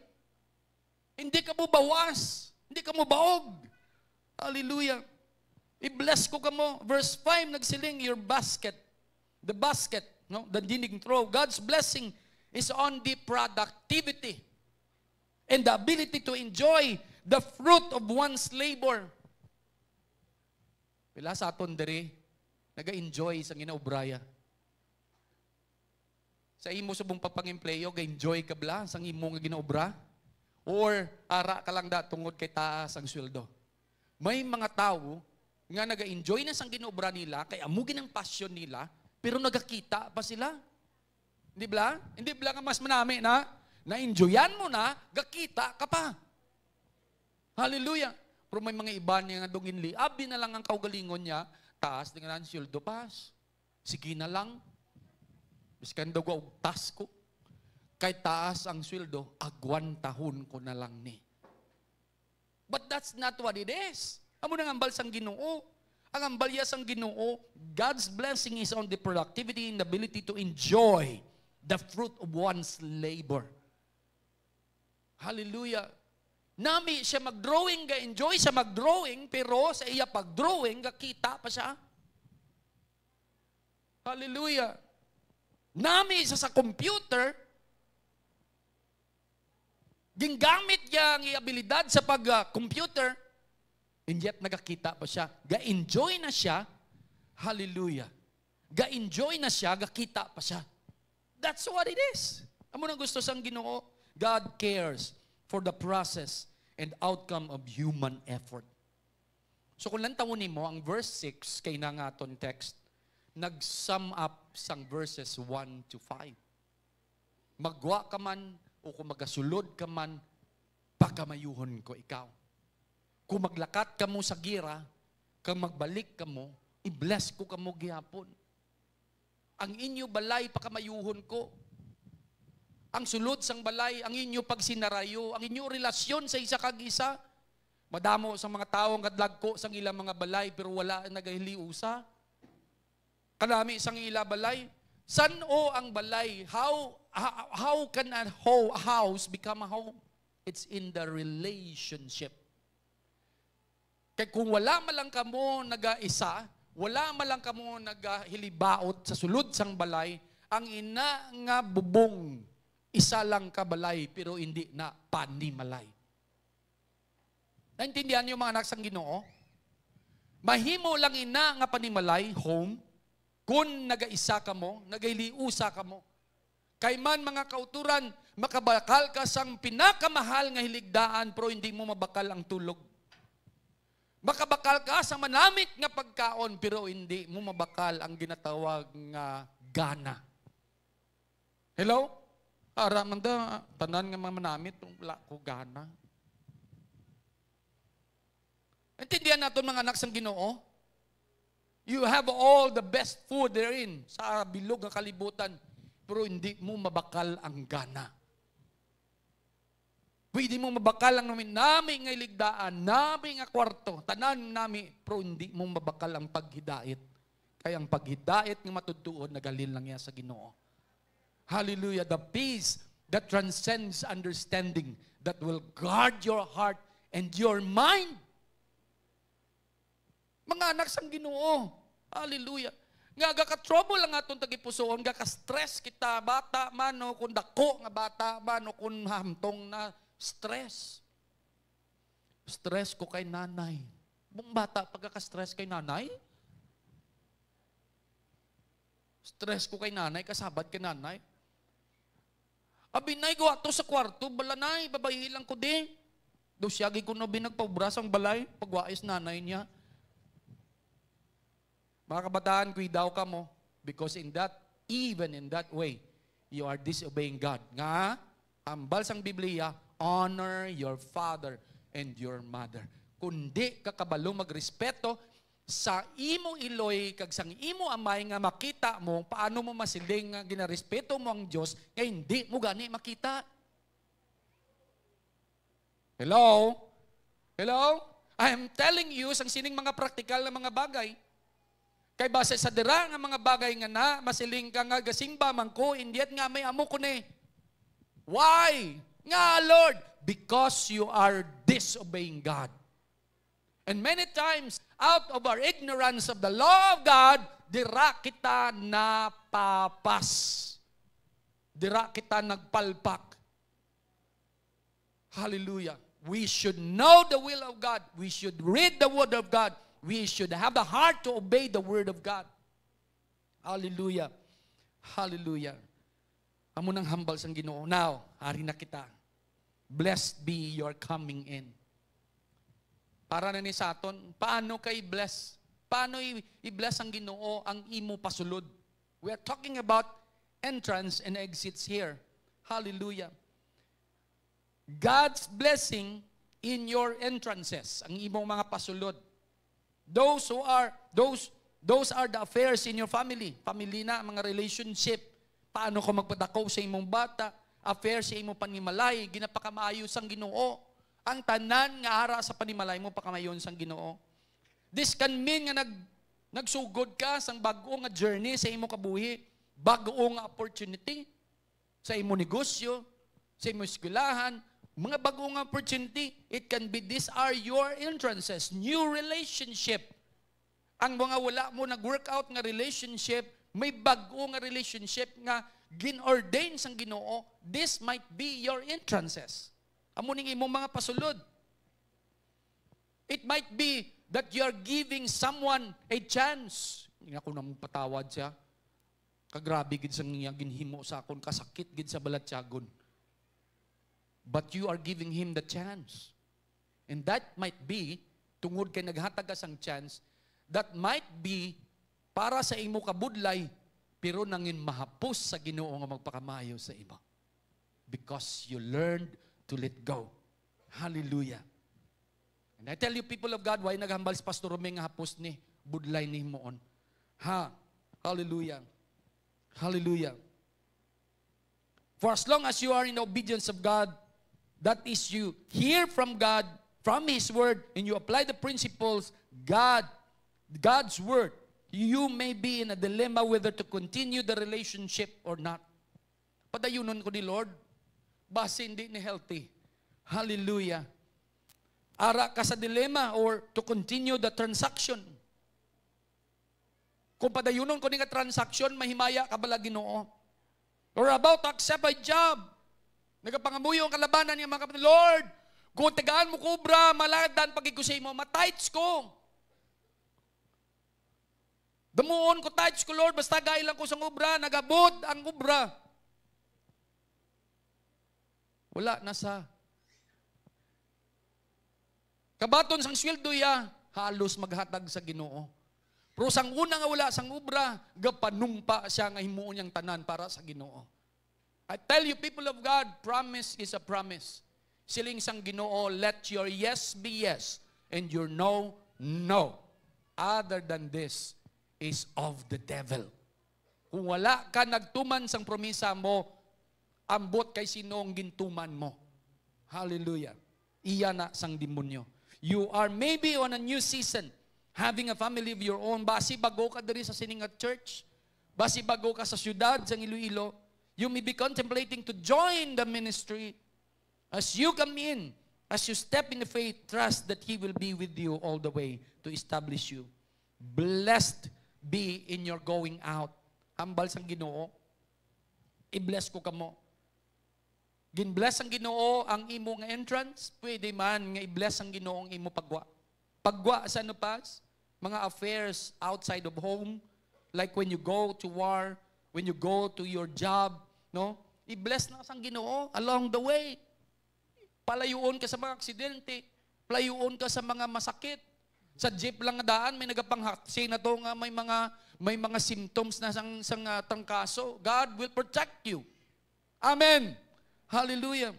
Hindi ka mo bawas. Hindi ka mo baog. Hallelujah. I-bless ko ka mo. Verse 5, nagsiling, your basket. The basket, no? The kneading trough. God's blessing is on the productivity and the ability to enjoy the fruit of one's labor. Pila sa aton diri naga-enjoy sa ginaubraya. Sa imo subong papang-empleyo, ga-enjoy ka bla sa imo nga ginaubra? Or ara ka lang da tungod kay taas ang sweldo? May mga tao nga naga-enjoy na sang ginobra nila, kay amugin ang passion nila, pero nagakita pa sila. Hindi ba? Hindi ba nga mas manami na-enjoyan mo na, gakita ka pa. Hallelujah. Pero may mga iba niya nga dungin abi na lang ang kaugalingon niya, taas dengan ang sweldo pas. Sige na lang. Biskan daw ko tas ko. Kay taas ang sweldo, agwan tahon ko na lang ni. But that's not what it is. Amo nang ambal sang Ginoo. Ang ambalya sang Ginoo, God's blessing is on the productivity and the ability to enjoy the fruit of one's labor. Hallelujah. Nami siya mag-drawing, ga-enjoy siya mag-drawing, pero sa iya pag-drawing, gakita pa siya. Hallelujah. Nami siya sa computer, gingamit niya ang abilidad sa pag-computer, and yet nagakita pa siya. Ga-enjoy na siya. Hallelujah. Ga-enjoy na siya, gakita pa siya. That's what it is. Amo nang gusto sang Ginoo, God cares for the process and outcome of human effort. So kung lantawon mo ang verse 6 kay na nga aton text, nag-sum up sang verses 1 to 5. Magwa ka man o kung magasulod ka man, pagkamayuhon ko ikaw. Kung maglakat ka mo sa gira, kung magbalik ka mo, i-bless ko ka mo gihapon. Ang inyo balay pagkamayuhon ko. Ang sulod sang balay, ang inyo pagsinarayo, ang inyo relasyon sa isa kag isa. Madamo sa mga taong kadlag ko sang ilang mga balay pero wala nagahiliusa. Kanami sang ila balay. San o ang balay? How can a house become a home? It's in the relationship. Kaya kung wala malang kamo nag-isa, wala malang kamo naghilibaot sa sulod sang balay, ang ina nga bubong, isa lang ka balay, pero hindi na panimalay. Naintindihan niyo mga anak sang Ginoo? Mahimo lang ina nga panimalay, home, kung nag-isa ka mo, nagahiliusa ka mo. Kay man mga kauturan, makabakal ka sang pinakamahal nga hiligdaan, pero hindi mo mabakal ang tulog. Makabakal ka sa manamit nga pagkaon, pero hindi mo mabakal ang ginatawag nga gana. Hello? Ara man da, tanan nga manamit, wala ko gana. Intindihan natin mga anak sang Ginoo? You have all the best food therein sa bilog nga kalibutan, pero hindi mo mabakal ang gana. Pwede mo mabakal ang nami nga iligdaan, nami nga kwarto, tanan nami, pero hindi mo mabakal ang paghidait. Kaya ang paghidait nga matutuod, nagalin lang yan sa Ginoo. Hallelujah. The peace that transcends understanding, that will guard your heart and your mind. Mga anak sang Ginoo. Hallelujah. Nga gaka-trouble lang atong tagipusoon, gaka-stress kita, bata man o kung dako nga bata man o kung hamtong na stress. Stress ko kay nanay. Bung bata pagkaka-stress kay nanay? Stress ko kay nanay, kasabad kay nanay. Abinay ko ato sa kwarto, balanay, babayi lang ko di. Do siyagi ko na binagpabras ang balay, pagwais nanay niya. Mga kabataan, kuidaw ka mo, because even in that way, you are disobeying God. Nga, ambal sang Biblia, honor your father and your mother. Kundi kakabalo magrespeto sa imo iloy kag sang imo amay nga makita mo paano mo masiling nga ginarespeto mo ang Dios kay hindi mo gani makita. Hello? Hello? I am telling you sang sining mga praktikal na mga bagay. Kay base sa dira nga mga bagay nga na masiling ka nga gasimba man ko indiyet nga may amo ko ni. Why? Nga Lord, because you are disobeying God. And many times, out of our ignorance of the law of God, dira kita napapas. Dira kita nagpalpak. Hallelujah. We should know the will of God. We should read the Word of God. We should have the heart to obey the Word of God. Hallelujah. Hallelujah. Amo nang hambal sang Ginoo. Now, hari na kita. Blessed be your coming in. Para na ni sa aton, paano kay bless? Paano i-bless ang Ginoo ang imo pasulod? We are talking about entrance and exits here. Hallelujah. God's blessing in your entrances, ang imong mga pasulod. Those are the affairs in your family. Family na, mga relationship. Paano ka magpadako sa imong bata, affairs sa imong panimalay, ginapakamaayos ang Ginoo. Ang tanan nga ara sa panimalay mo pakamayon sang Ginoo. This can mean nga nagsugod ka sang bag-o nga journey sa imong kabuhi, bag-o nga opportunity sa imong negosyo, sa imong eskwelahan, mga bag-o nga opportunity. It can be, these are your entrances, new relationship. Ang mga wala mo nag-workout nga relationship, may bag-o nga relationship nga gin-ordain sang Ginoo, this might be your entrances. Amo ning imong mga pasulod. It might be that you're giving someone a chance. Nga ko nang patawad siya. Kagrabe gid sang iya ginhimo sa akon, kasakit gid sa balatyagon. But you are giving him the chance. And that might be, tungod kay naghatag ka sang chance, that might be para sa imo kabudlay, pero nangin mahapos sa Ginoo nga magpakamayo sa imo. Because you learned to let go. Hallelujah. And I tell you, people of God, why naghambal si Pastor Romeng nga hapos ni budlay ni moon. Ha? Hallelujah. Hallelujah. For as long as you are in obedience of God, that is, you hear from God, from His Word, and you apply the principles, God's Word, you may be in a dilemma whether to continue the relationship or not. Padayunon ko ni Lord, base hindi ni healthy. Hallelujah. Ara ka sa dilemma or to continue the transaction. Kung padayunon ko ni nga transaction, mahimaya ka bala Ginoo. Or about to accept a job. Nagapangamuyo ang kalabanan niya mga kapatid, Lord, kung tagaan mo kubra, maladan pagigusay mo, matights ko. Damuon ko tights ko, Lord, basta gailang ko sa ubra, nagabot ang ubra. Wala na sa. Kabaton sang sweldo ya, halos maghatag sa Ginoo. Pero sang una nga wala sang ubra, gapanumpa siya nga himuon niyang tanan para sa Ginoo. I tell you, people of God, promise is a promise. Siling sang Ginoo, let your yes be yes, and your no, no. Other than this is of the devil. Kung wala ka nagtuman sang promisa mo, ambot kay sinong gintuman mo. Hallelujah. Iya na sang demonyo. You are maybe on a new season, having a family of your own. Basi bago ka diri sa Siningat Church, basi bago ka sa syudad sang Iloilo, you may be contemplating to join the ministry. As you come in, as you step in the faith, trust that He will be with you all the way to establish you. Blessed be in your going out. Hambal sang Ginoo, i-bless ko kamo. Gin-bless ang Ginoo ang imo nga entrance, pwede man nga i-bless ang Ginoo ang imo pagwa. Pagwa sa ano pas? Mga affairs outside of home, like when you go to war, when you go to your job, no? I-bless na sang Ginoo along the way. Palayuon ka sa mga aksidente, palayuon ka sa mga masakit. Sa jeep lang nga daan, may nagapanghaksin na to nga may mga symptoms na sang trangkaso. God will protect you. Amen. Hallelujah.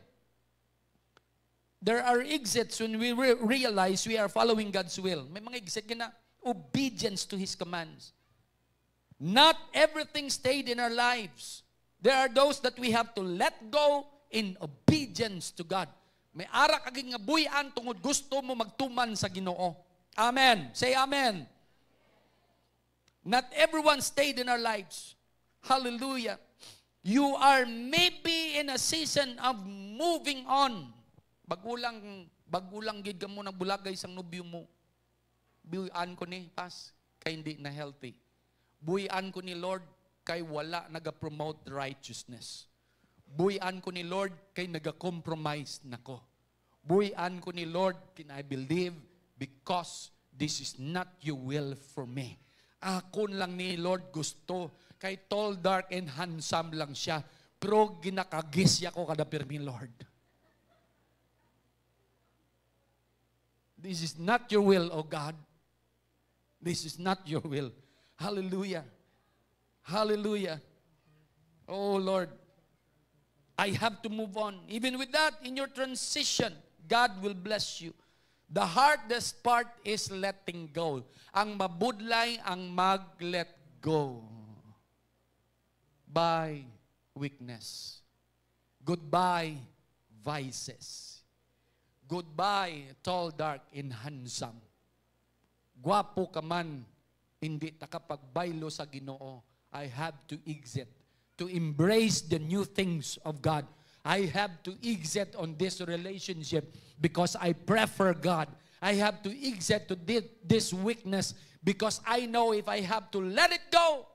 There are exits when we realize we are following God's will. May mga exit na obedience to His commands. Not everything stayed in our lives. There are those that we have to let go in obedience to God. May ara kaging nga buyan tungod gusto mo magtuman sa Ginoo. Amen. Say amen. Not everyone stayed in our lives. Hallelujah. You are maybe in a season of moving on. Bagulang gid ka mo ng bulagay sang nobyo mo. Buyan ko ni, pas, kay hindi na healthy. Buyan ko ni Lord, kay wala nag-promote righteousness. Buyan ko ni Lord kay nag-compromise nako. Buyan ko ni Lord kay I believe because this is not your will for me. Akon lang ni Lord gusto. Kay tall, dark, and handsome lang siya. Pero ginakagisya ko kada pirmi, Lord. This is not your will, O God. This is not your will. Hallelujah. Hallelujah. Oh, Lord. I have to move on. Even with that, in your transition, God will bless you. The hardest part is letting go. Ang mabudlay ang mag-let go. Bye, weakness. Goodbye, vices. Goodbye, tall, dark, and handsome. Gwapo ka man, hindi takapagbaylo sa Ginoo. I have to exit. To embrace the new things of God. I have to exit on this relationship because I prefer God. I have to exit to this weakness because I know if I have to let it go,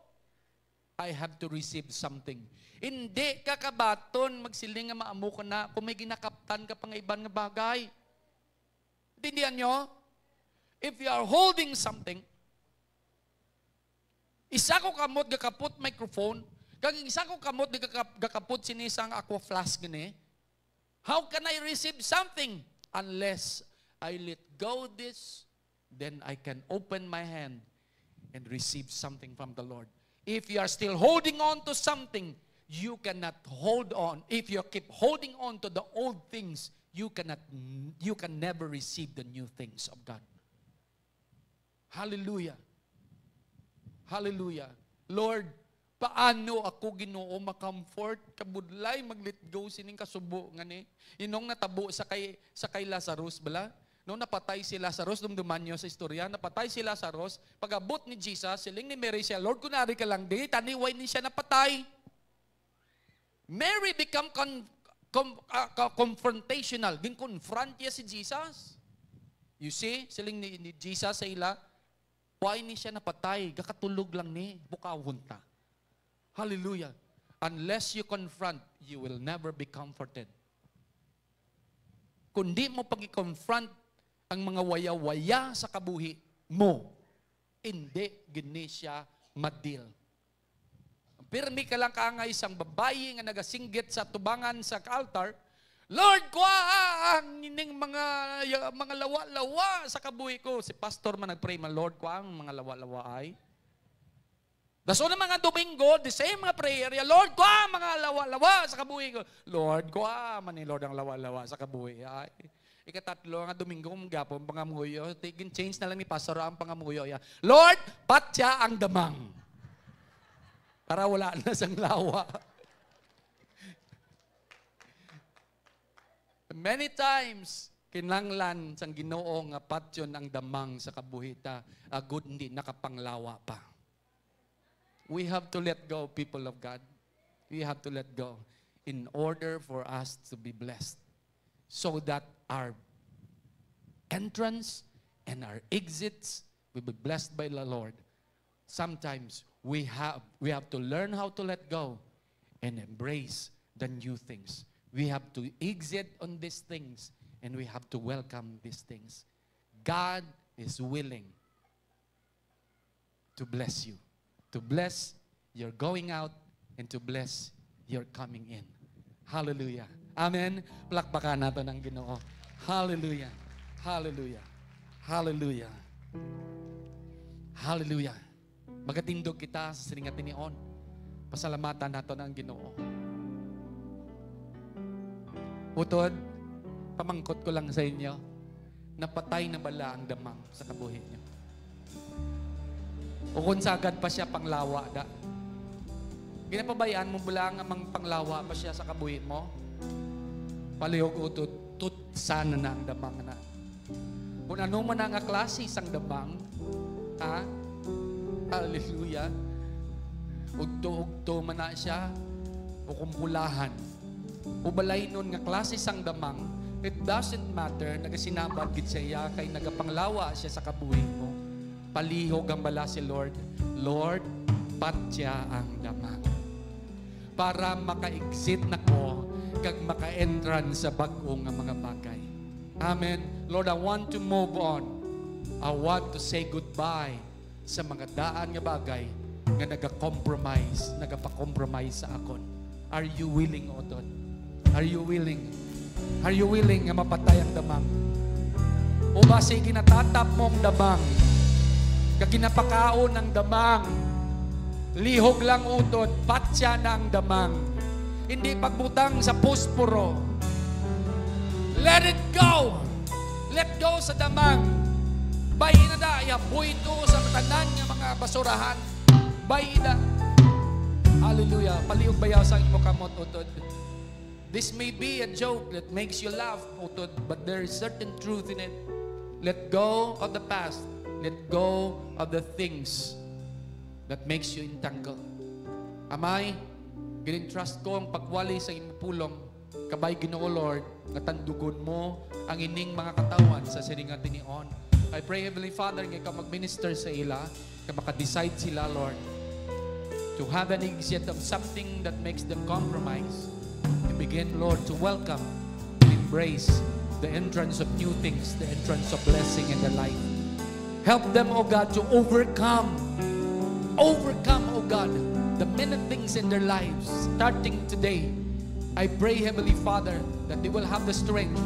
I have to receive something. Hindi ka kabaton, magsiling nga maamo ka na, kung may ginakaptan ka pang ibang bagay. Tindihan nyo? If you are holding something, isa ko kamot gakapot microphone, kag isa ko kamot gakapot sinisang aqua flask gani, how can I receive something? Unless I let go this, then I can open my hand and receive something from the Lord. If you are still holding on to something, you cannot hold on. If you keep holding on to the old things, you can never receive the new things of God. Hallelujah. Hallelujah. Lord, paano ako Ginoo makomfort kabudlay mag-let go sining kasubo ngani? Inong natabo sa kay Lazarus bala? No napatay si Lazarus dumduman niyo sa istorya, napatay si Lazarus, pag-abot ni Jesus, siling ni Mary siya, Lord, kunari ka lang di, taniway ni siya napatay. Mary become confrontational. Gin-confront niya si Jesus. You see, siling ni Jesus sa ila, why ni siya napatay? Gakatulog lang ni, bukawon ta. Hallelujah. Unless you confront, you will never be comforted. Kundi mo pag-confront ang mga waya-waya sa kabuhi mo, hindi gini siya madil. Pirmi ka lang ka nga isang babae nga nagasinggit sa tubangan sa altar, Lord, kuha ang ining mga lawa-lawa sa kabuhi ko. Si pastor man nagpray man, Lord, kuha ang mga lawa-lawa ay. Daso na mga Domingo, the same mga prayer, Lord, kuha ang mga lawa-lawa sa kabuhi ko. Lord, kuha man ni Lord ang lawa-lawa sa kabuhi ay. Ikatatlo nga Domingo, gapon pangamuyo, change na lang ni pastor ang pangamuyo. Lord, patya ang damang. Para wala na sang lawa. Many times, kinanglan sang Ginoo nga patyon ang damang sa kabuhita, agud hindi nakapanglawa pa. We have to let go, people of God. We have to let go in order for us to be blessed. So that our entrance and our exits will be blessed by the Lord. Sometimes we have to learn how to let go and embrace the new things. We have to exit on these things and we have to welcome these things. God is willing to bless you, to bless your going out and to bless your coming in. Hallelujah. Amen. Palakpakan natin ang Ginoo. Hallelujah. Hallelujah. Hallelujah. Hallelujah. Magatindog kita sa siningat tinion. Pasalamatan nato ang Ginoo. Utod, pamangkot ko lang sa inyo, napatay na bala ang damang sa kabuhi niyo? O kung sagad pa siya panglawa da, ginapabayaan mo bala nga mang panglawa pa siya sa kabuhi mo? Palihog utod, sana na ang damang na. Kung ano man ang klase isang damang, ha? Hallelujah. Ugto-ugto man na siya, o kumpulahan. Ubalay nun nga klase sang damang, it doesn't matter, nagasinabad gid siya, kay nagapanglawa siya sa kabuhi mo. Palihog ang bala si Lord, Lord, patya ang damang. para maka-exit na ko kag maka-entran sa bag-o nga mga bagay. Amen. Lord, I want to move on. I want to say goodbye sa mga daan nga bagay nga nagapa-compromise sa akon. Are you willing, O God? Are you willing? Are you willing nga mapatay ang damang? O ba say ginatatap mo ang damang? Kag ginapakaon ang damang? Lihog lang utod, patya na ang damang. Hindi pagbutang sa pusporo. Let it go! Let go sa damang. Bayi na da, yaboy ito sa matanan nga mga basurahan. Bayi na. Hallelujah. Paliog bayaw sa imo kamot, utod. This may be a joke that makes you laugh, utod, but there is certain truth in it. Let go of the past. Let go of the things that makes you entangled. Amay, ginintrust ko ang pagwali sa imong pulong, kabay Ginoo Lord, nga tandugon mo ang ining mga katawan sa sininga tinion. I pray, Heavenly Father, nga ikaw mag-minister sa ila, nga maka-decide sila, Lord, to have an exit of something that makes them compromise, and begin, Lord, to welcome and embrace the entrance of new things, the entrance of blessing in their life. Help them, O God, to overcome, O God, the many things in their lives, starting today. I pray, Heavenly Father, that they will have the strength,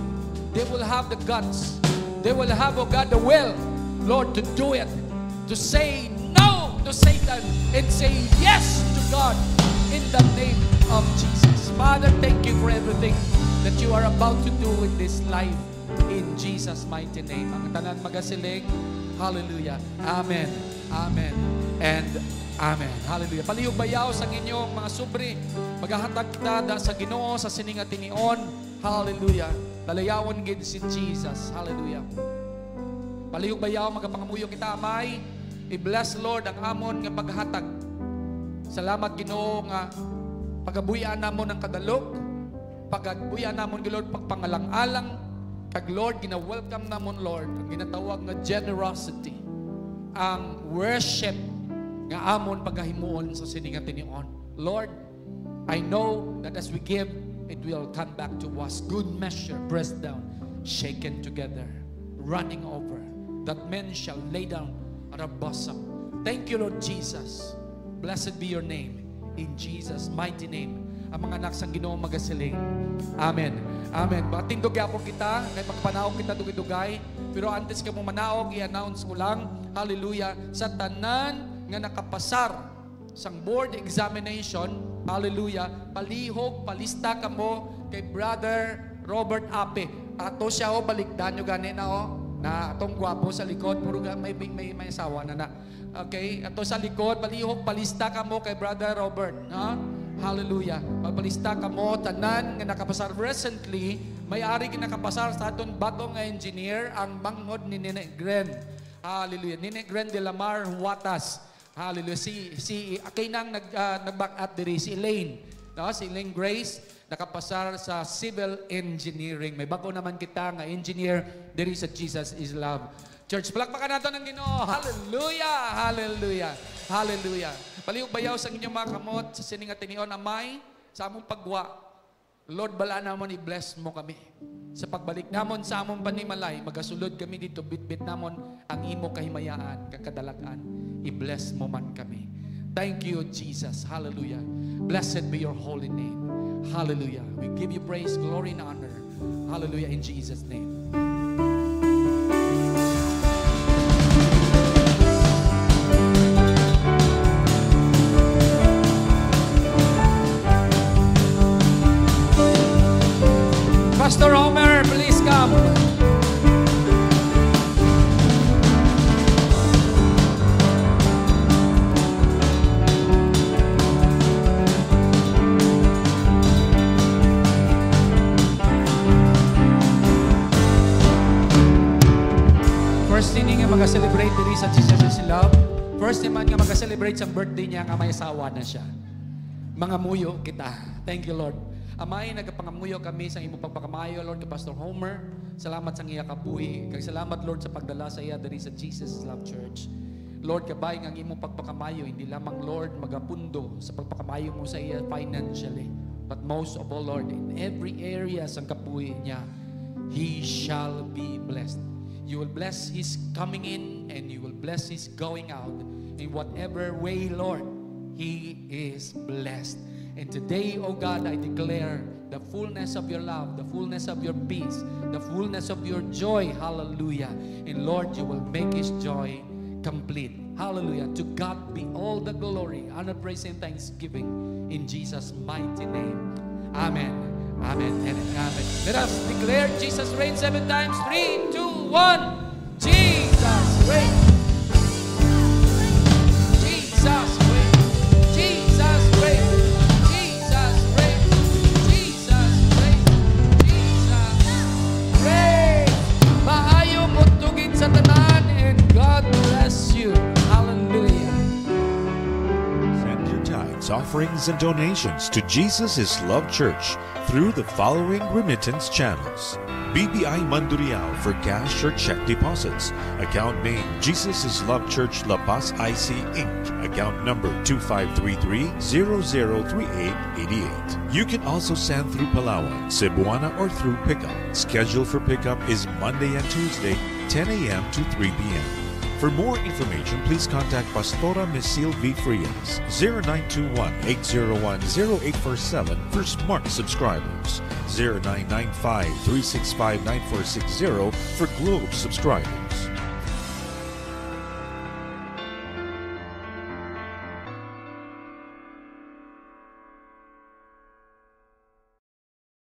they will have the guts, they will have, O God, the will, Lord, to do it, to say no to Satan and say yes to God in the name of Jesus. Father, thank you for everything that you are about to do in this life in Jesus' mighty name. Ang tanan magasiling, hallelujah, amen, amen, and amen. Hallelujah. Palihog bayaw sa inyong mga subri. Maghahatag kita sa Ginoo sa sininga tinion. Hallelujah. Dalayawon gid si Jesus. Hallelujah. Palihog bayaw magapangamuyo kita amay. I-bless Lord ang amon nga paghatag. Salamat Ginoo nga pagabuyan namon ang kadalok. Pagabuyan namon Lord pagpangalang-alang. Kag Lord gina-welcome namon Lord ang ginatawag nga generosity. Ang worship nga amon pagahimuon sa sininga tinion. Lord, I know that as we give, it will come back to us. Good measure, pressed down, shaken together, running over, that men shall lay down at our bosom. Thank you, Lord Jesus. Blessed be your name. In Jesus' mighty name. Ang mga anak sang Ginoo magasiling. Amen. Amen. Matindog yapon kita, kay magpanaog kita dugay-dugay. Pero antes ka mo manaog, i-announce ko lang, hallelujah, sa tanan nga nakapasar sang board examination, hallelujah, palihog, palista ka mo kay Brother Robert Ape. Ato siya balikdan nyo gani na na atong gwapo sa likod, puro may asawa na. Okay, ato sa likod, palihog, palista ka mo kay Brother Robert. Hallelujah. Pagpalista ka mo, tanan nga nakapasar recently, may-ari kinakapasar sa aton batong nga engineer, ang manghod ni Nene Gren. Hallelujah. Nene Gren de la Mar Huatas. Hallelujah. Si kay nang nag-back up diri si Elaine. No? Si Elaine Grace nakapasar sa civil engineering. May bago naman kita nga engineer diri sa Jesus is Love Church. Palakpakan nato ng Ginoo. Hallelujah. Hallelujah. Hallelujah. Palihog bayaw sa inyong mga kamot sa sininga tinion amay sa among pagwa. Lord, bala namon i-bless mo kami. Sa pagbalik namon sa among panimalay, magasulod kami dito, bitbit namon ang imo kahimayaan, kakadalagan. I-bless mo man kami. Thank you, Jesus. Hallelujah. Blessed be your holy name. Hallelujah. We give you praise, glory, and honor. Hallelujah, in Jesus' name. Pastor Homer, please come. First thing nga mag-celebrate diri sa Jesus is Love. First naman nga mag-celebrate sa birthday niya nga may asawa na siya. Mga muyo kita. Thank you, Lord. Amay, nagapangamuyo kami sa imong pagpakamayo, Lord, kay Pastor Homer. Salamat sa iya kabuhi. Kag salamat, Lord, sa pagdala sa iya diri sa Jesus Love Church. Lord, kabay ng imong pagpakamayo, hindi lamang, Lord, magapundo sa pagpakamayo mo sa iya financially, but most of all, Lord, in every area sa kabuhi niya, he shall be blessed. You will bless his coming in and you will bless his going out. In whatever way, Lord, he is blessed. And today, oh God, I declare the fullness of your love, the fullness of your peace, the fullness of your joy. Hallelujah. And Lord, you will make his joy complete. Hallelujah. To God be all the glory, honor, praise, and thanksgiving in Jesus' mighty name. Amen. Amen and amen. Let us declare Jesus reigns 7 times. 3, 2, 1. Jesus reigns. Jesus reigns. Jesus reigns. Jesus reigns. Jesus reigns. Jesus reigns. Maayo mo tugid sa tanan, and God bless you. Hallelujah. Send your tithes, offerings, and donations to Jesus is Love Church through the following remittance channels. BBI Manduriao for cash or check deposits. Account name Jesus is Love Church La Paz IC Inc. Account number 2533-003888. You can also send through Palawan, Cebuana, or through pickup. Schedule for pickup is Monday and Tuesday, 10 a.m. to 3 p.m. For more information, please contact Pastora Misil V. Frias, 0921-801-0847 for Smart subscribers, 0995-365-9460 for Globe subscribers.